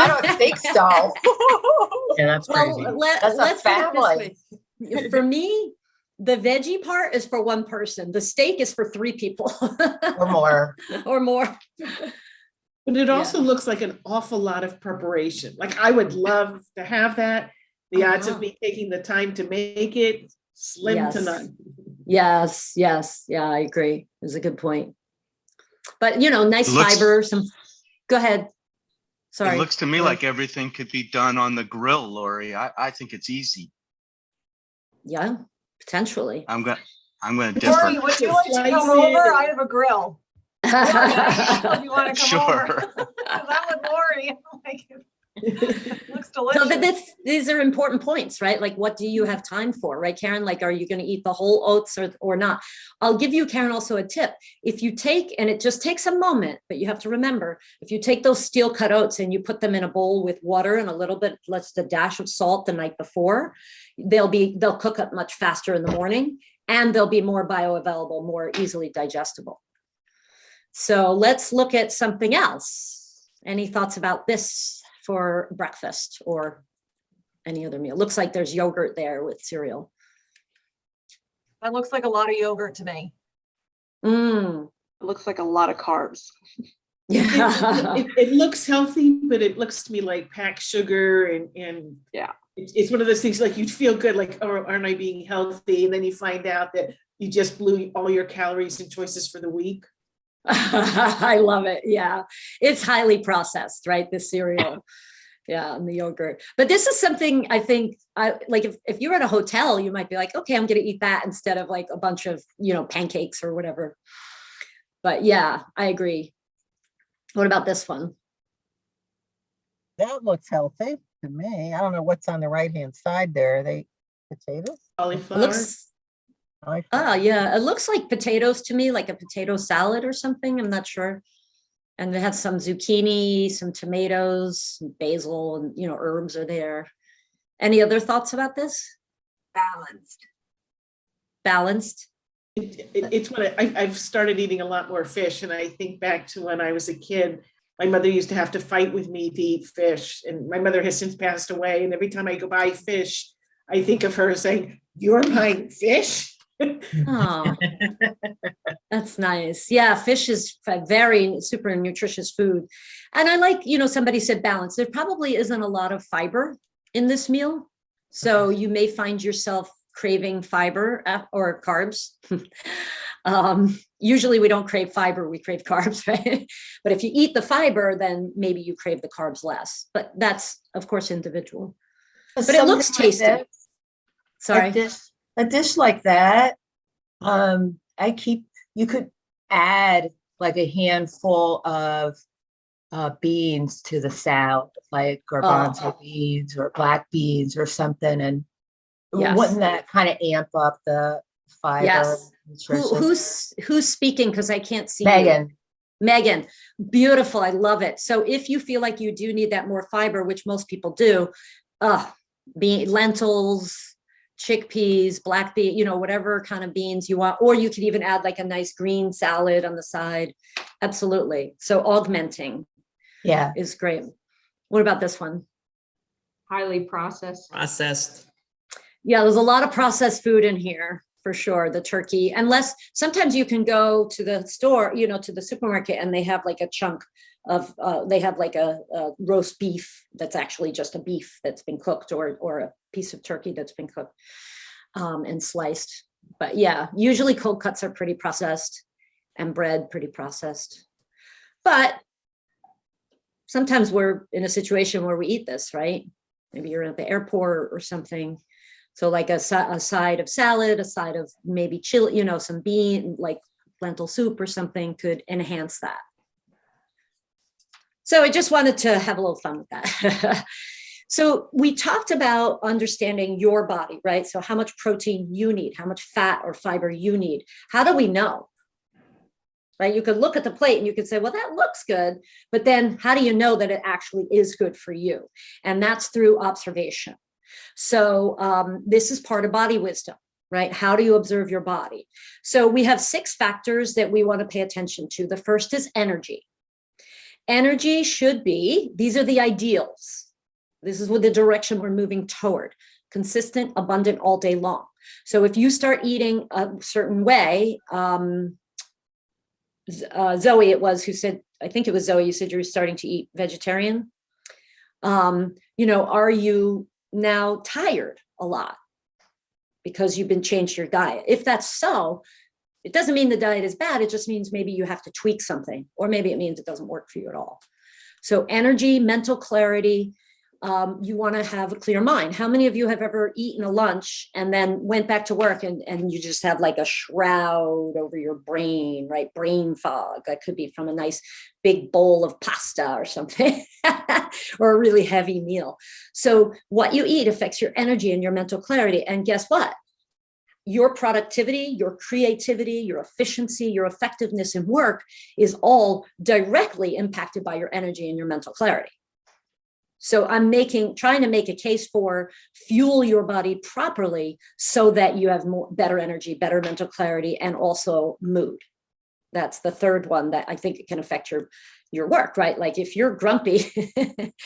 don't think so. Yeah, that's crazy. That's a let's family. put it this way. For me, the veggie part is for one person. The steak is for 3 people. Or more. Or more. But it also looks like an awful lot of preparation. Like I would love to have that. The odds of me taking the time to make it, slim to none. Yes. Yeah, I agree. It's a good point. But, nice fiber, go ahead. Sorry. It looks to me like everything could be done on the grill, Lori. I think it's easy. Yeah, potentially. I'm gonna differ. Lori, would you like to come over? I have a grill. If you want to come over. I'm with Lori. Looks delicious. So these are important points, right? Like, what do you have time for, right, Karen? Like, are you going to eat the whole oats or not? I'll give you, Karen, also a tip. If you take, and it just takes a moment, but you have to remember, if you take those steel cut oats and you put them in a bowl with water and a little bit, just a dash of salt the night before, they'll cook up much faster in the morning, and they'll be more bioavailable, more easily digestible. So let's look at something else. Any thoughts about this for breakfast or any other meal? Looks like there's yogurt there with cereal. That looks like a lot of yogurt to me. It looks like a lot of carbs. Yeah. It looks healthy, but it looks to me like packed sugar and yeah. It's one of those things like you'd feel good, like, oh, aren't I being healthy? And then you find out that you just blew all your calories and choices for the week. I love it. Yeah. It's highly processed, right? The cereal. Yeah. And the yogurt. But this is something I think like if you're at a hotel, you might be like, okay, I'm going to eat that instead of like a bunch of, pancakes or whatever. But yeah, I agree. What about this one? That looks healthy to me. I don't know what's on the right-hand side there. Are they potatoes? Cauliflower. Yeah, it looks like potatoes to me, like a potato salad or something. I'm not sure. And it has some zucchini, some tomatoes, some basil, and herbs are there. Any other thoughts about this? Balanced. It's what I've started eating a lot more fish, and I think back to when I was a kid. My mother used to have to fight with me to eat fish, and my mother has since passed away. And every time I go buy fish, I think of her saying, "You're buying fish." Oh, that's nice. Yeah, fish is a very super nutritious food. And I like, somebody said balance. There probably isn't a lot of fiber in this meal. So you may find yourself craving fiber or carbs. Usually we don't crave fiber, we crave carbs, right? But if you eat the fiber, then maybe you crave the carbs less. But that's, of course, individual. But it looks tasty. Sorry. A dish like that, you could add like a handful of beans to the salad, like garbanzo beans or black beans or something. And wouldn't that kind of amp up the fiber? Yes. Who's speaking? Because I can't see Megan. you. Megan, beautiful. I love it. So if you feel like you do need that more fiber, which most people do, lentils, chickpeas, black bean, whatever kind of beans you want, or you could even add like a nice green salad on the side. Absolutely. So augmenting is great. What about this one? highly processed. Processed. Yeah, there's a lot of processed food in here for sure. The turkey, unless sometimes you can go to the store, to the supermarket, and they have like a chunk of, they have like a roast beef that's actually just a beef that's been cooked, or a piece of turkey that's been cooked and sliced. But yeah, usually cold cuts are pretty processed, and bread pretty processed. But sometimes we're in a situation where we eat this, right? Maybe you're at the airport or something. So like a side of salad, a side of maybe chili, some bean, like lentil soup or something could enhance that. So I just wanted to have a little fun with that. So we talked about understanding your body, right? So how much protein you need, how much fat or fiber you need. How do we know? Right? You could look at the plate and you could say, well, that looks good, but then how do you know that it actually is good for you? And that's through observation. So this is part of body wisdom, right? How do you observe your body? So we have 6 factors that we want to pay attention to. The first is energy. Energy should be, these are the ideals. This is what the direction we're moving toward: consistent, abundant, all day long. So if you start eating a certain way, Zoe, it was who said, I think it was Zoe, you said you were starting to eat vegetarian. Are you now tired a lot because you've been changed your diet? If that's so, it doesn't mean the diet is bad. It just means maybe you have to tweak something, or maybe it means it doesn't work for you at all. So energy, mental clarity, you want to have a clear mind. How many of you have ever eaten a lunch and then went back to work and you just have like a shroud over your brain, right? Brain fog. That could be from a nice big bowl of pasta or something, or a really heavy meal. So what you eat affects your energy and your mental clarity. And guess what? Your productivity, your creativity, your efficiency, your effectiveness in work is all directly impacted by your energy and your mental clarity. So I'm trying to make a case for fuel your body properly so that you have better energy, better mental clarity, and also mood. That's the third one that I think it can affect your work, right? Like if you're grumpy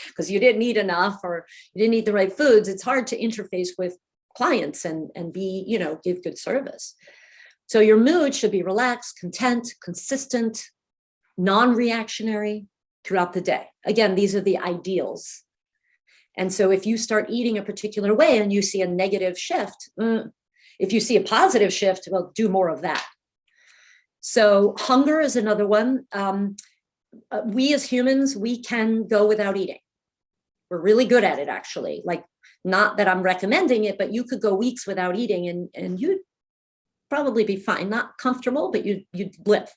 because you didn't eat enough or you didn't eat the right foods, it's hard to interface with clients and be, give good service. So your mood should be relaxed, content, consistent, non-reactionary throughout the day. Again, these are the ideals. And so if you start eating a particular way and you see a negative shift, if you see a positive shift, well, do more of that. So hunger is another one. We as humans, we can go without eating. We're really good at it, actually. Like, not that I'm recommending it, but you could go weeks without eating and you'd probably be fine. Not comfortable, but you'd live.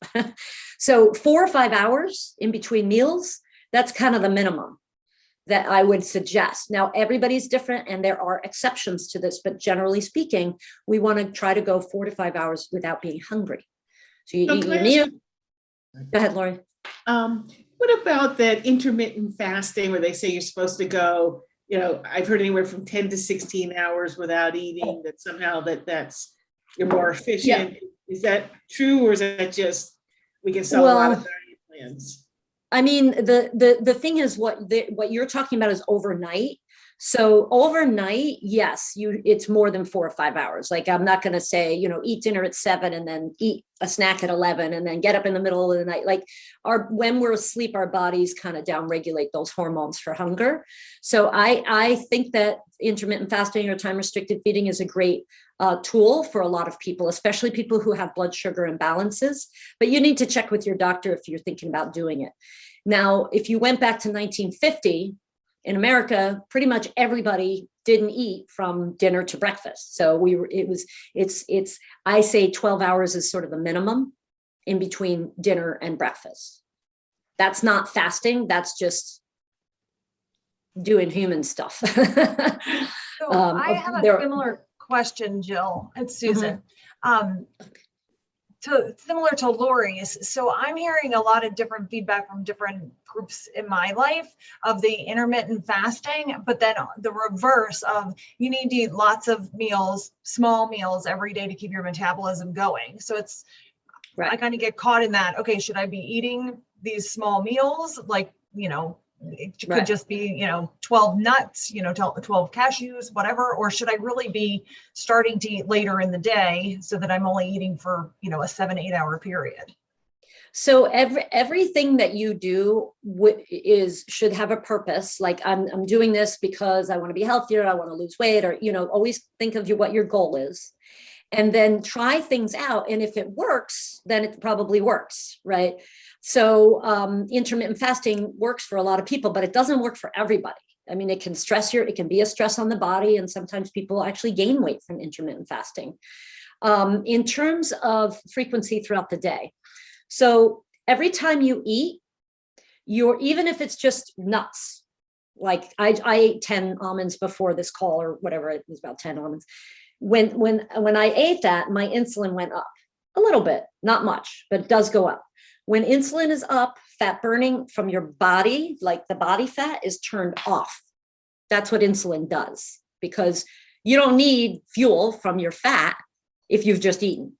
So 4 or 5 hours in between meals, that's kind of the minimum that I would suggest. Now, everybody's different and there are exceptions to this, but generally speaking, we want to try to go 4 to 5 hours without being hungry. So you eat your meal. Go ahead, Lori. What about that intermittent fasting where they say you're supposed to go, I've heard anywhere from 10 to 16 hours without eating, that somehow that's you're more efficient. Yeah. Is that true, or is that just we can sell a lot of diet plans? I mean, the thing is what you're talking about is overnight. So overnight, yes, it's more than 4 or 5 hours. Like, I'm not going to say, eat dinner at 7 and then eat a snack at 11 and then get up in the middle of the night. Like, when we're asleep, our bodies kind of downregulate those hormones for hunger. So I think that intermittent fasting or time restricted feeding is a great tool for a lot of people, especially people who have blood sugar imbalances. But you need to check with your doctor if you're thinking about doing it. Now, if you went back to 1950, in America, pretty much everybody didn't eat from dinner to breakfast. So I say 12 hours is sort of the minimum in between dinner and breakfast. That's not fasting. That's just doing human stuff. So I have a similar question, Jill and Susan. Similar to Lori's. So I'm hearing a lot of different feedback from different groups in my life of the intermittent fasting, but then the reverse of you need to eat lots of meals, small meals every day to keep your metabolism going. So it's, right. I kind of get caught in that. Okay, should I be eating these small meals, like, it could Right. just be, 12 nuts, 12 cashews, whatever, or should I really be starting to eat later in the day so that I'm only eating for, a 7-8 hour period? So everything that you do should have a purpose. Like I'm doing this because I want to be healthier, I want to lose weight, or always think of what your goal is, and then try things out. And if it works, then it probably works, right? So intermittent fasting works for a lot of people, but it doesn't work for everybody. I mean, it can be a stress on the body, and sometimes people actually gain weight from intermittent fasting. In terms of frequency throughout the day, so every time you eat, even if it's just nuts, like I ate 10 almonds before this call or whatever, it was about 10 almonds. When I ate that, my insulin went up a little bit, not much, but it does go up. When insulin is up, fat burning from your body, like the body fat, is turned off. That's what insulin does, because you don't need fuel from your fat if you've just eaten.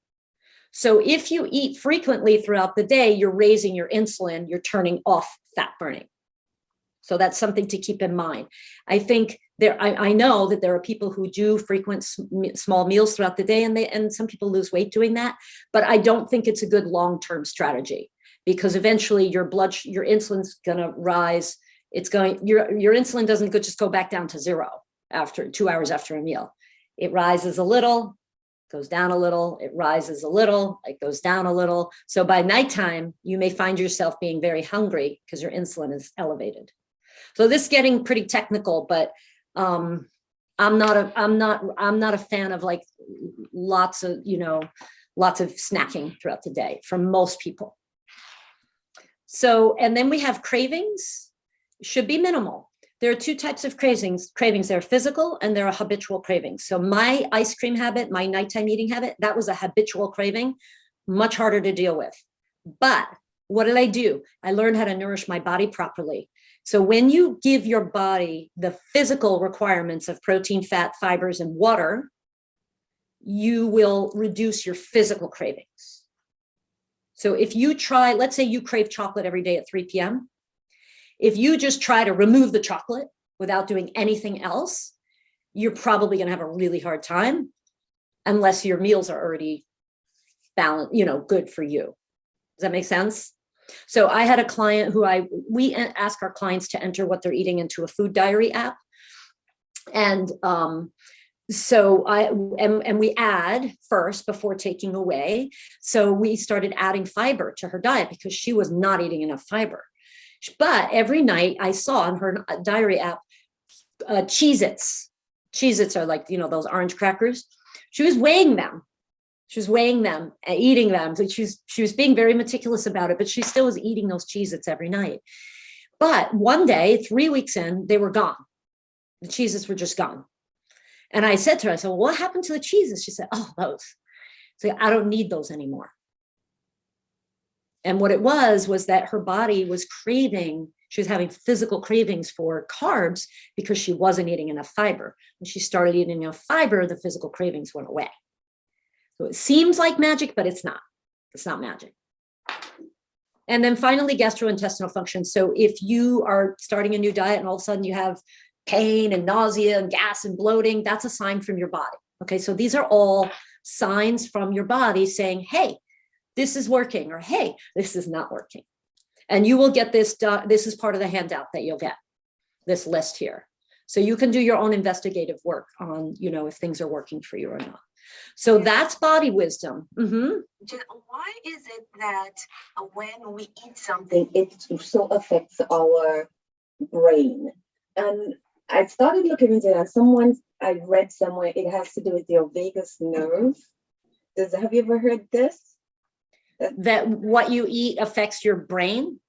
So if you eat frequently throughout the day, you're raising your insulin, you're turning off fat burning. So that's something to keep in mind. I think I know that there are people who do frequent small meals throughout the day, and some people lose weight doing that, but I don't think it's a good long-term strategy, because eventually your insulin's going to rise. Your insulin doesn't just go back down to zero after 2 hours after a meal. It rises a little, goes down a little, it rises a little, it goes down a little. So by nighttime, you may find yourself being very hungry because your insulin is elevated. So this is getting pretty technical, but I'm not a fan of like lots of snacking throughout the day for most people. So, and then we have cravings, should be minimal. There are two types of cravings. They're physical and they're habitual cravings. So my ice cream habit, my nighttime eating habit, that was a habitual craving, much harder to deal with. But what did I do? I learned how to nourish my body properly. So when you give your body the physical requirements of protein, fat, fibers, and water, you will reduce your physical cravings. So if you try, let's say you crave chocolate every day at 3 p.m., if you just try to remove the chocolate without doing anything else, you're probably going to have a really hard time unless your meals are already balanced, good for you. Does that make sense? So I had a client who we ask our clients to enter what they're eating into a food diary app. And we add first before taking away. So we started adding fiber to her diet because she was not eating enough fiber. But every night I saw on her diary app, Cheez-Its. Cheez-Its are like, those orange crackers. She was weighing them. She was weighing them and eating them. So she was being very meticulous about it, but she still was eating those Cheez-Its every night. But one day, 3 weeks in, they were gone. The Cheez-Its were just gone. And I said to her, well, what happened to the Cheez-Its? She said, oh, those. So I don't need those anymore. And what it was that her body was craving, she was having physical cravings for carbs because she wasn't eating enough fiber. When she started eating enough fiber, the physical cravings went away. So it seems like magic, but it's not. It's not magic. And then finally, gastrointestinal function. So if you are starting a new diet and all of a sudden you have pain and nausea and gas and bloating, that's a sign from your body. Okay, so these are all signs from your body saying, hey, this is working, or hey, this is not working. And you will get this, this is part of the handout that you'll get, this list here. So you can do your own investigative work on, if things are working for you or not. So that's body wisdom. Mm-hmm. Why is it that when we eat something, it so affects our brain? And I started looking into that. I read somewhere it has to do with your vagus nerve. Have you ever heard this? That what you eat affects your brain?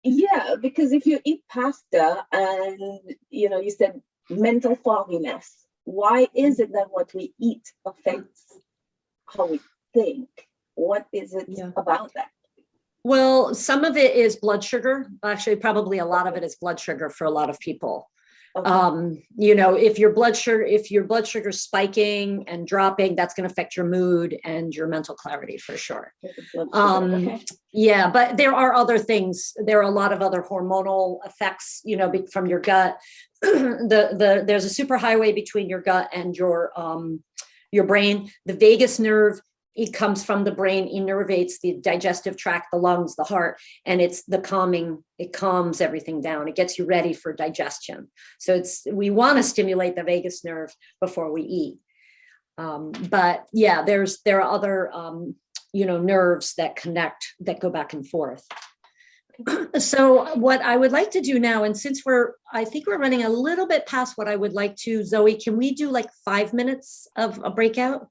Yeah, because if you eat pasta and, you said mental fogginess, why is it that what we eat affects how we think? What is it about that? Well, some of it is blood sugar. Actually, probably a lot of it is blood sugar for a lot of people. You know, if your blood sugar is spiking and dropping, that's going to affect your mood and your mental clarity for sure. Yeah, but there are other things. There are a lot of other hormonal effects, you know, from your gut. There's a superhighway between your gut and your brain. The vagus nerve, it comes from the brain, innervates the digestive tract, the lungs, the heart, and it's the calming, it calms everything down. It gets you ready for digestion. So we want to stimulate the vagus nerve before we eat. But yeah, there are other, you know, nerves that connect, that go back and forth. So what I would like to do now, and since I think we're running a little bit past what I would like to, Zoe, can we do like 5 minutes of a breakout?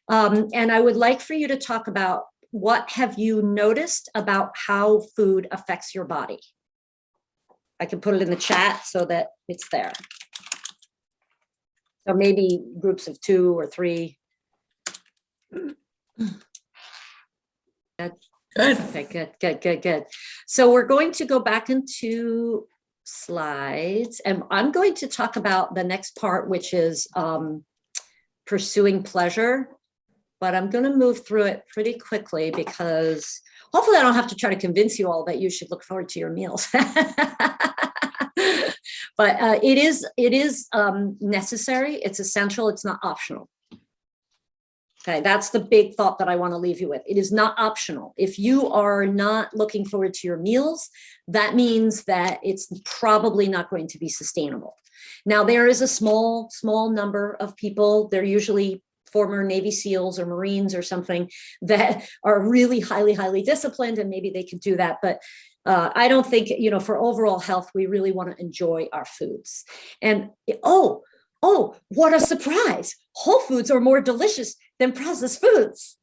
And I would like for you to talk about what have you noticed about how food affects your body? I can put it in the chat so that it's there. So maybe groups of 2 or 3. Good. Okay, good. So we're going to go back into slides, and I'm going to talk about the next part, which is pursuing pleasure. But I'm going to move through it pretty quickly because hopefully I don't have to try to convince you all that you should look forward to your meals. But it is necessary. It's essential. It's not optional. Okay, that's the big thought that I want to leave you with. It is not optional. If you are not looking forward to your meals, that means that it's probably not going to be sustainable. Now, there is a small number of people, they're usually former Navy SEALs or Marines or something, that are really highly disciplined, and maybe they can do that. But I don't think, you know, for overall health, we really want to enjoy our foods. And oh, what a surprise. Whole foods are more delicious than processed foods.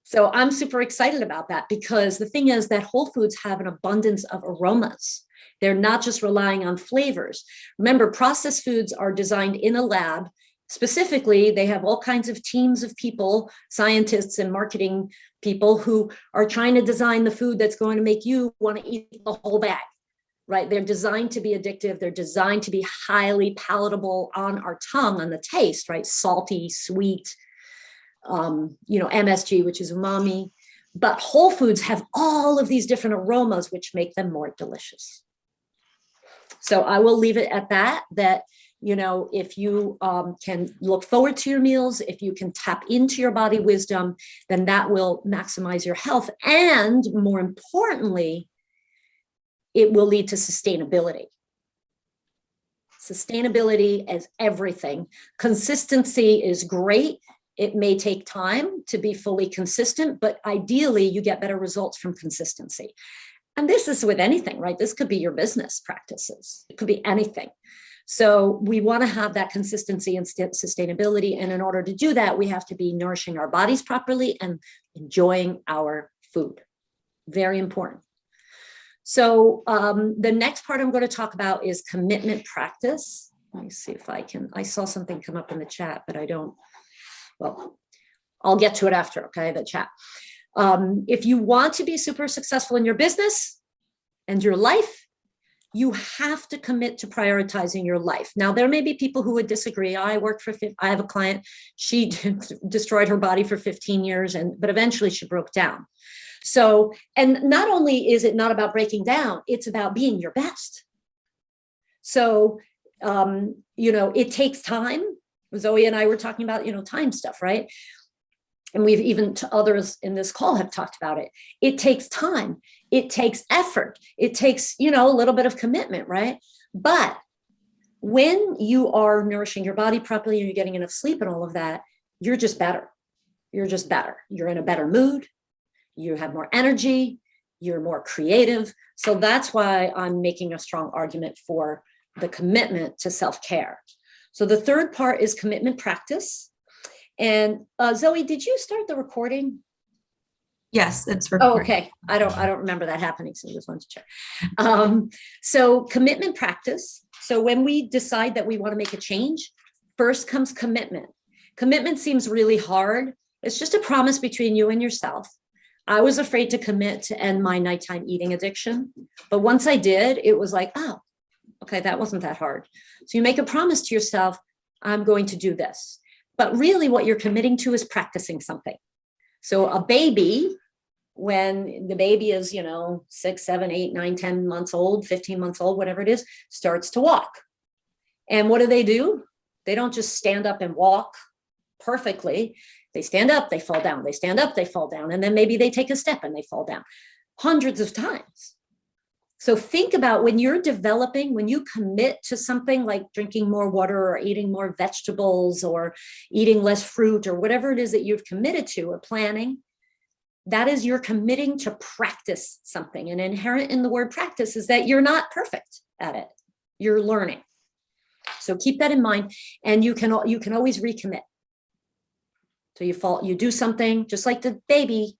So I'm super excited about that, because the thing is that whole foods have an abundance of aromas. They're not just relying on flavors. Remember, processed foods are designed in a lab. Specifically, they have all kinds of teams of people, scientists and marketing people, who are trying to design the food that's going to make you want to eat the whole bag, right? They're designed to be addictive. They're designed to be highly palatable on our tongue, on the taste, right? Salty, sweet, you know, MSG, which is umami. But whole foods have all of these different aromas, which make them more delicious. So I will leave it at that, you know, if you can look forward to your meals, if you can tap into your body wisdom, then that will maximize your health. And more importantly, it will lead to sustainability. Sustainability is everything. Consistency is great. It may take time to be fully consistent, but ideally you get better results from consistency. And this is with anything, right? This could be your business practices. It could be anything. So we want to have that consistency and sustainability. And in order to do that, we have to be nourishing our bodies properly and enjoying our food. Very important. So the next part I'm going to talk about is commitment practice. Let me see if I saw something come up in the chat, but I don't, well, I'll get to it after, okay, the chat. If you want to be super successful in your business and your life, you have to commit to prioritizing your life. Now, there may be people who would disagree. I have a client, she destroyed her body for 15 years, but eventually she broke down. So, and not only is it not about breaking down, it's about being your best. So, you know, it takes time. Zoe and I were talking about, you know, time stuff, right? And we've even, to others in this call, have talked about it. It takes time. It takes effort. It takes, you know, a little bit of commitment, right? But when you are nourishing your body properly and you're getting enough sleep and all of that, you're just better. You're just better. You're in a better mood. You have more energy. You're more creative. So that's why I'm making a strong argument for the commitment to self-care. So the third part is commitment practice. And Zoe, did you start the recording? Yes, it's recording. Oh, okay. I don't remember that happening, so I just wanted to check. So commitment practice. So when we decide that we want to make a change, first comes commitment. Commitment seems really hard. It's just a promise between you and yourself. I was afraid to commit to end my nighttime eating addiction, but once I did, it was like, oh, Okay, that wasn't that hard. So you make a promise to yourself, I'm going to do this. But really what you're committing to is practicing something. So a baby, when the baby is, 6, 7, 8, 9, 10 months old, 15 months old, whatever it is, starts to walk. And what do? They don't just stand up and walk perfectly. They stand up, they fall down. They stand up, they fall down. And then maybe they take a step and they fall down hundreds of times. So think about when you're developing, when you commit to something like drinking more water or eating more vegetables or eating less fruit or whatever it is that you've committed to or planning, that is you're committing to practice something. And inherent in the word practice is that you're not perfect at it. You're learning. So keep that in mind, and you can always recommit. So you do something just like the baby.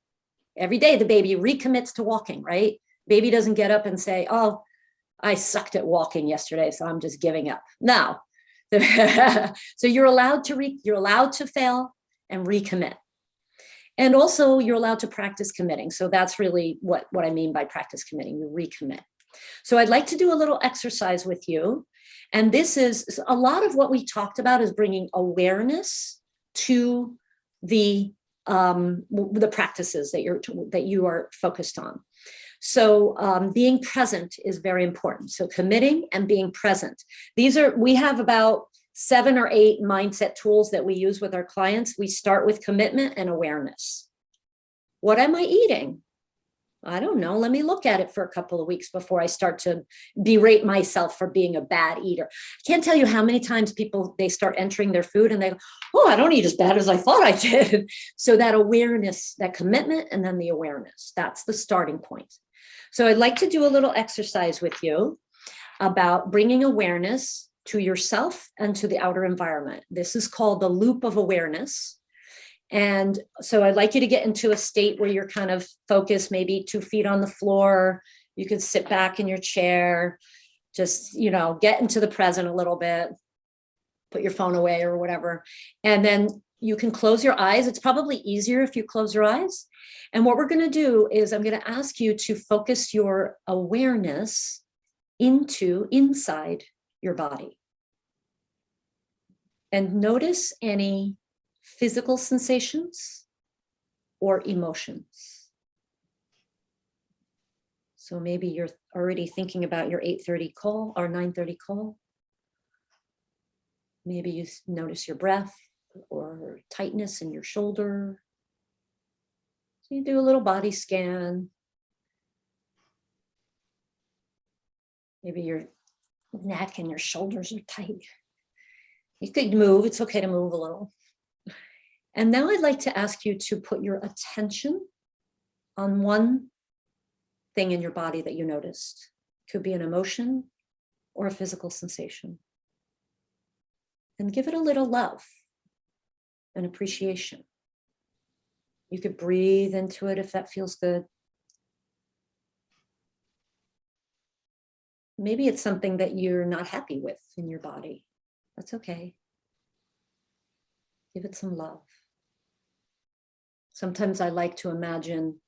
Every day the baby recommits to walking, right? Baby doesn't get up and say, oh, I sucked at walking yesterday, so I'm just giving up. No. So you're allowed to fail and recommit. And also you're allowed to practice committing. So that's really what I mean by practice committing, you recommit. So I'd like to do a little exercise with you. And this is a lot of what we talked about is bringing awareness to the practices that you are focused on. So being present is very important. So committing and being present. We have about 7 or 8 mindset tools that we use with our clients. We start with commitment and awareness. What am I eating? I don't know. Let me look at it for a couple of weeks before I start to berate myself for being a bad eater. I can't tell you how many times they start entering their food and they go, oh, I don't eat as bad as I thought I did. So that awareness, that commitment, and then the awareness, that's the starting point. So I'd like to do a little exercise with you about bringing awareness to yourself and to the outer environment. This is called the loop of awareness. And so I'd like you to get into a state where you're kind of focused, maybe 2 feet on the floor. You could sit back in your chair, just, get into the present a little bit, put your phone away or whatever. And then you can close your eyes. It's probably easier if you close your eyes. And what we're going to do is I'm going to ask you to focus your awareness inside your body. And notice any physical sensations or emotions. So maybe you're already thinking about your 8:30 call or 9:30 call. Maybe you notice your breath or tightness in your shoulder. So you do a little body scan. Maybe your neck and your shoulders are tight. You could move. It's okay to move a little. And now I'd like to ask you to put your attention on one thing in your body that you noticed. It could be an emotion or a physical sensation. And give it a little love and appreciation. You could breathe into it if that feels good. Maybe it's something that you're not happy with in your body. That's okay. Give it some love. Sometimes I like to imagine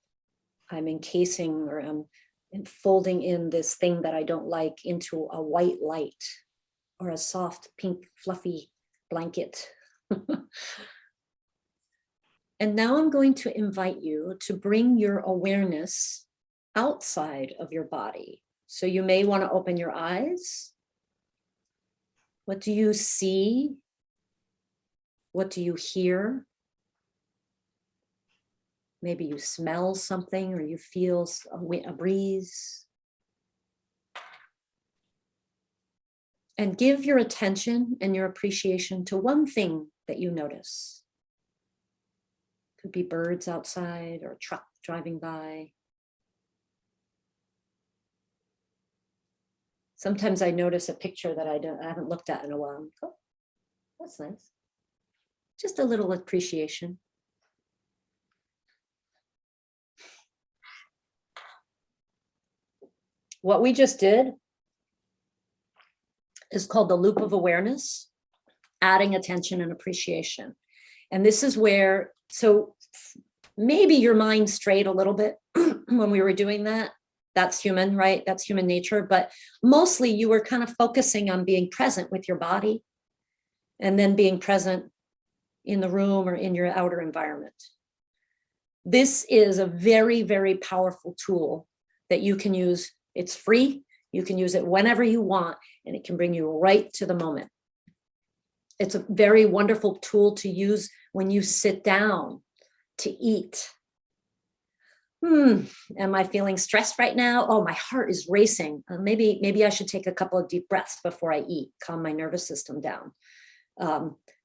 I'm encasing or I'm folding in this thing that I don't like into a white light or a soft, pink, fluffy blanket. And now I'm going to invite you to bring your awareness outside of your body. So you may want to open your eyes. What do you see? What do you hear? Maybe you smell something or you feel a breeze. And give your attention and your appreciation to one thing that you notice. Could be birds outside or a truck driving by. Sometimes I notice a picture that I haven't looked at in a while. Oh, that's nice. Just a little appreciation. What we just did is called the loop of awareness, adding attention and appreciation. And this is where, so maybe your mind strayed a little bit when we were doing that. That's human, right? That's human nature. But mostly you were kind of focusing on being present with your body and then being present in the room or in your outer environment. This is a very, very powerful tool that you can use. It's free. You can use it whenever you want, and it can bring you right to the moment. It's a very wonderful tool to use when you sit down to eat. Am I feeling stressed right now? Oh, my heart is racing. Maybe I should take a couple of deep breaths before I eat, calm my nervous system down.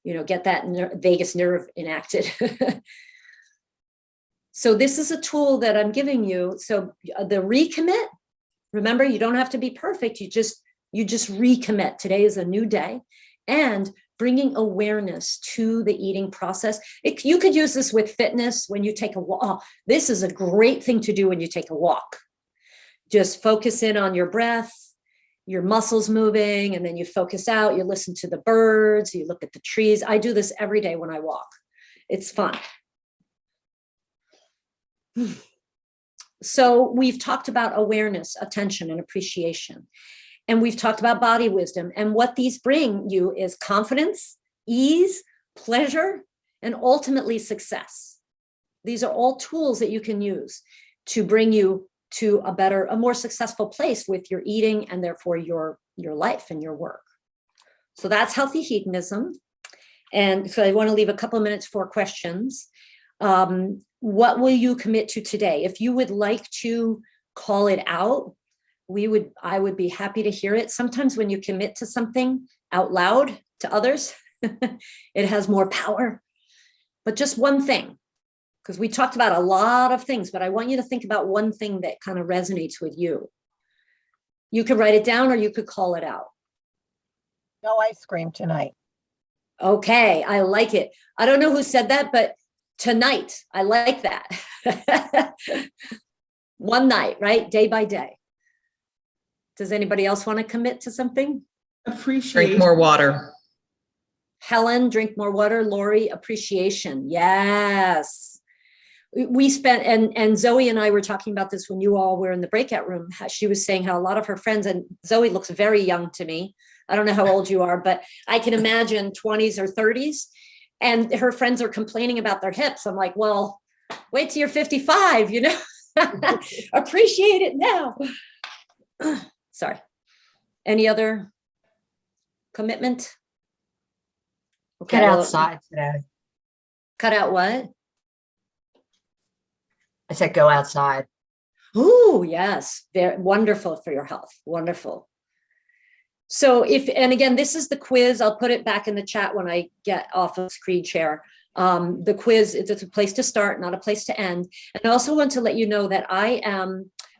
Get that vagus nerve enacted. So this is a tool that I'm giving you. So the recommit, remember, you don't have to be perfect. You just recommit. Today is a new day. And bringing awareness to the eating process. You could use this with fitness when you take a walk. Oh, this is a great thing to do when you take a walk. Just focus in on your breath, your muscles moving, and then you focus out, you listen to the birds, you look at the trees. I do this every day when I walk. It's fun. So we've talked about awareness, attention, and appreciation. And we've talked about body wisdom. And what these bring you is confidence, ease, pleasure, and ultimately success. These are all tools that you can use to bring you to a more successful place with your eating and therefore your life and your work. So that's healthy hedonism. And so I want to leave a couple of minutes for questions. What will you commit to today? If you would like to call it out, I would be happy to hear it. Sometimes when you commit to something out loud to others, it has more power. But just one thing, because we talked about a lot of things, but I want you to think about one thing that kind of resonates with you. You could write it down or you could call it out. No ice cream tonight. Okay, I like it. I don't know who said that, but tonight, I like that. One night, right? Day by day. Does anybody else want to commit to something? Appreciate. Drink more water. Helen, drink more water. Lori, appreciation. Yes. We spent, and Zoe and I were talking about this when you all were in the breakout room. She was saying how a lot of her friends, and Zoe looks very young to me. I don't know how old you are, but I can imagine 20s or 30s. And her friends are complaining about their hips. I'm like, well, wait till you're 55, appreciate it now. Sorry. Any other commitment? Okay, Cut outside today. Cut out what? I said go outside. Oh, yes. They're wonderful for your health. Wonderful. So and again, this is the quiz. I'll put it back in the chat when I get off of screen share. The quiz, it's a place to start, not a place to end. And I also want to let you know that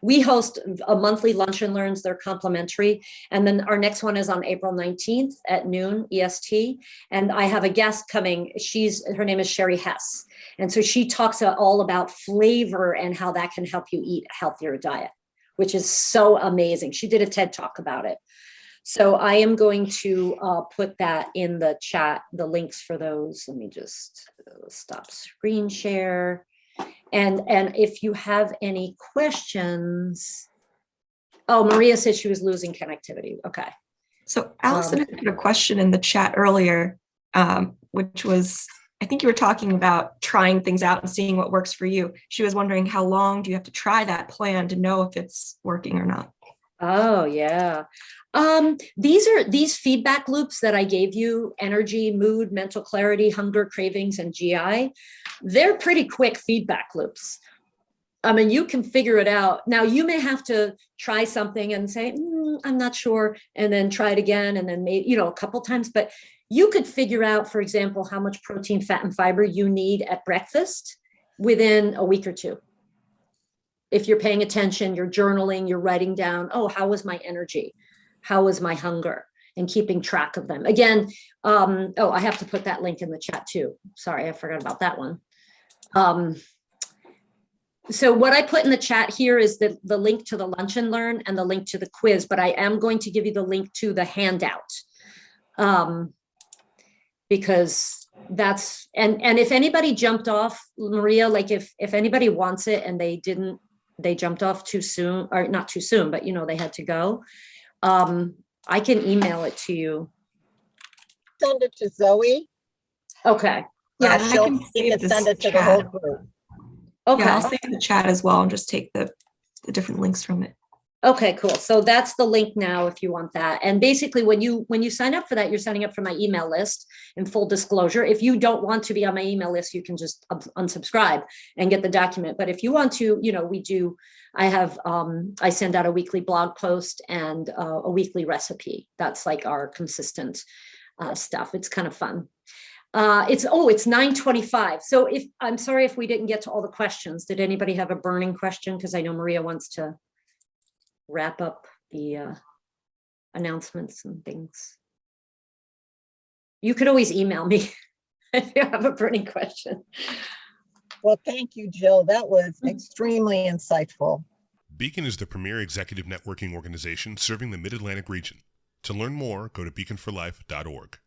we host a monthly lunch and learns. They're complimentary. And then our next one is on April 19th at noon EST. And I have a guest coming. Her name is Sherry Hess. And so she talks all about flavor and how that can help you eat a healthier diet, which is so amazing. She did a TED Talk about it. So I am going to put that in the chat, the links for those. Let me just stop screen share. And if you have any questions, Maria said she was losing connectivity. Okay. So Allison had put a question in the chat earlier, which was, I think you were talking about trying things out and seeing what works for you. She was wondering how long do you have to try that plan to know if it's working or not? Oh, yeah. These feedback loops that I gave you, energy, mood, mental clarity, hunger, cravings, and GI, they're pretty quick feedback loops. I mean, you can figure it out. Now, you may have to try something and say, I'm not sure, and then try it again, and then maybe, a couple times, but you could figure out, for example, how much protein, fat, and fiber you need at breakfast within a week or two. If you're paying attention, you're journaling, you're writing down, how was my energy? How was my hunger? And keeping track of them. Again, I have to put that link in the chat too. Sorry, I forgot about that one. So what I put in the chat here is the link to the Lunch and Learn and the link to the quiz, but I am going to give you the link to the handout. Because that's, and if anybody jumped off, Maria, like if anybody wants it and they didn't they jumped off too soon, or not too soon, but they had to go. I can email it to you. Send it to Zoe. Okay. Yeah, and I She'll- can you save can this send it to the whole chat. group. Okay. Yeah, I'll save the chat as well and just take the different links from it. Okay, cool. So that's the link now if you want that. And basically when you sign up for that, you're signing up for my email list. In full disclosure, if you don't want to be on my email list, you can just unsubscribe and get the document. But if you want to, I send out a weekly blog post and a weekly recipe. That's like our consistent stuff. It's kind of fun. It's 9:25. So I'm sorry if we didn't get to all the questions. Did anybody have a burning question? Because I know Maria wants to wrap up the announcements and things. You could always email me if you have a burning question. Well, thank you, Jill. That was extremely insightful. Beacon is the premier executive networking organization serving the Mid-Atlantic region. To learn more, go to beaconforlife.org.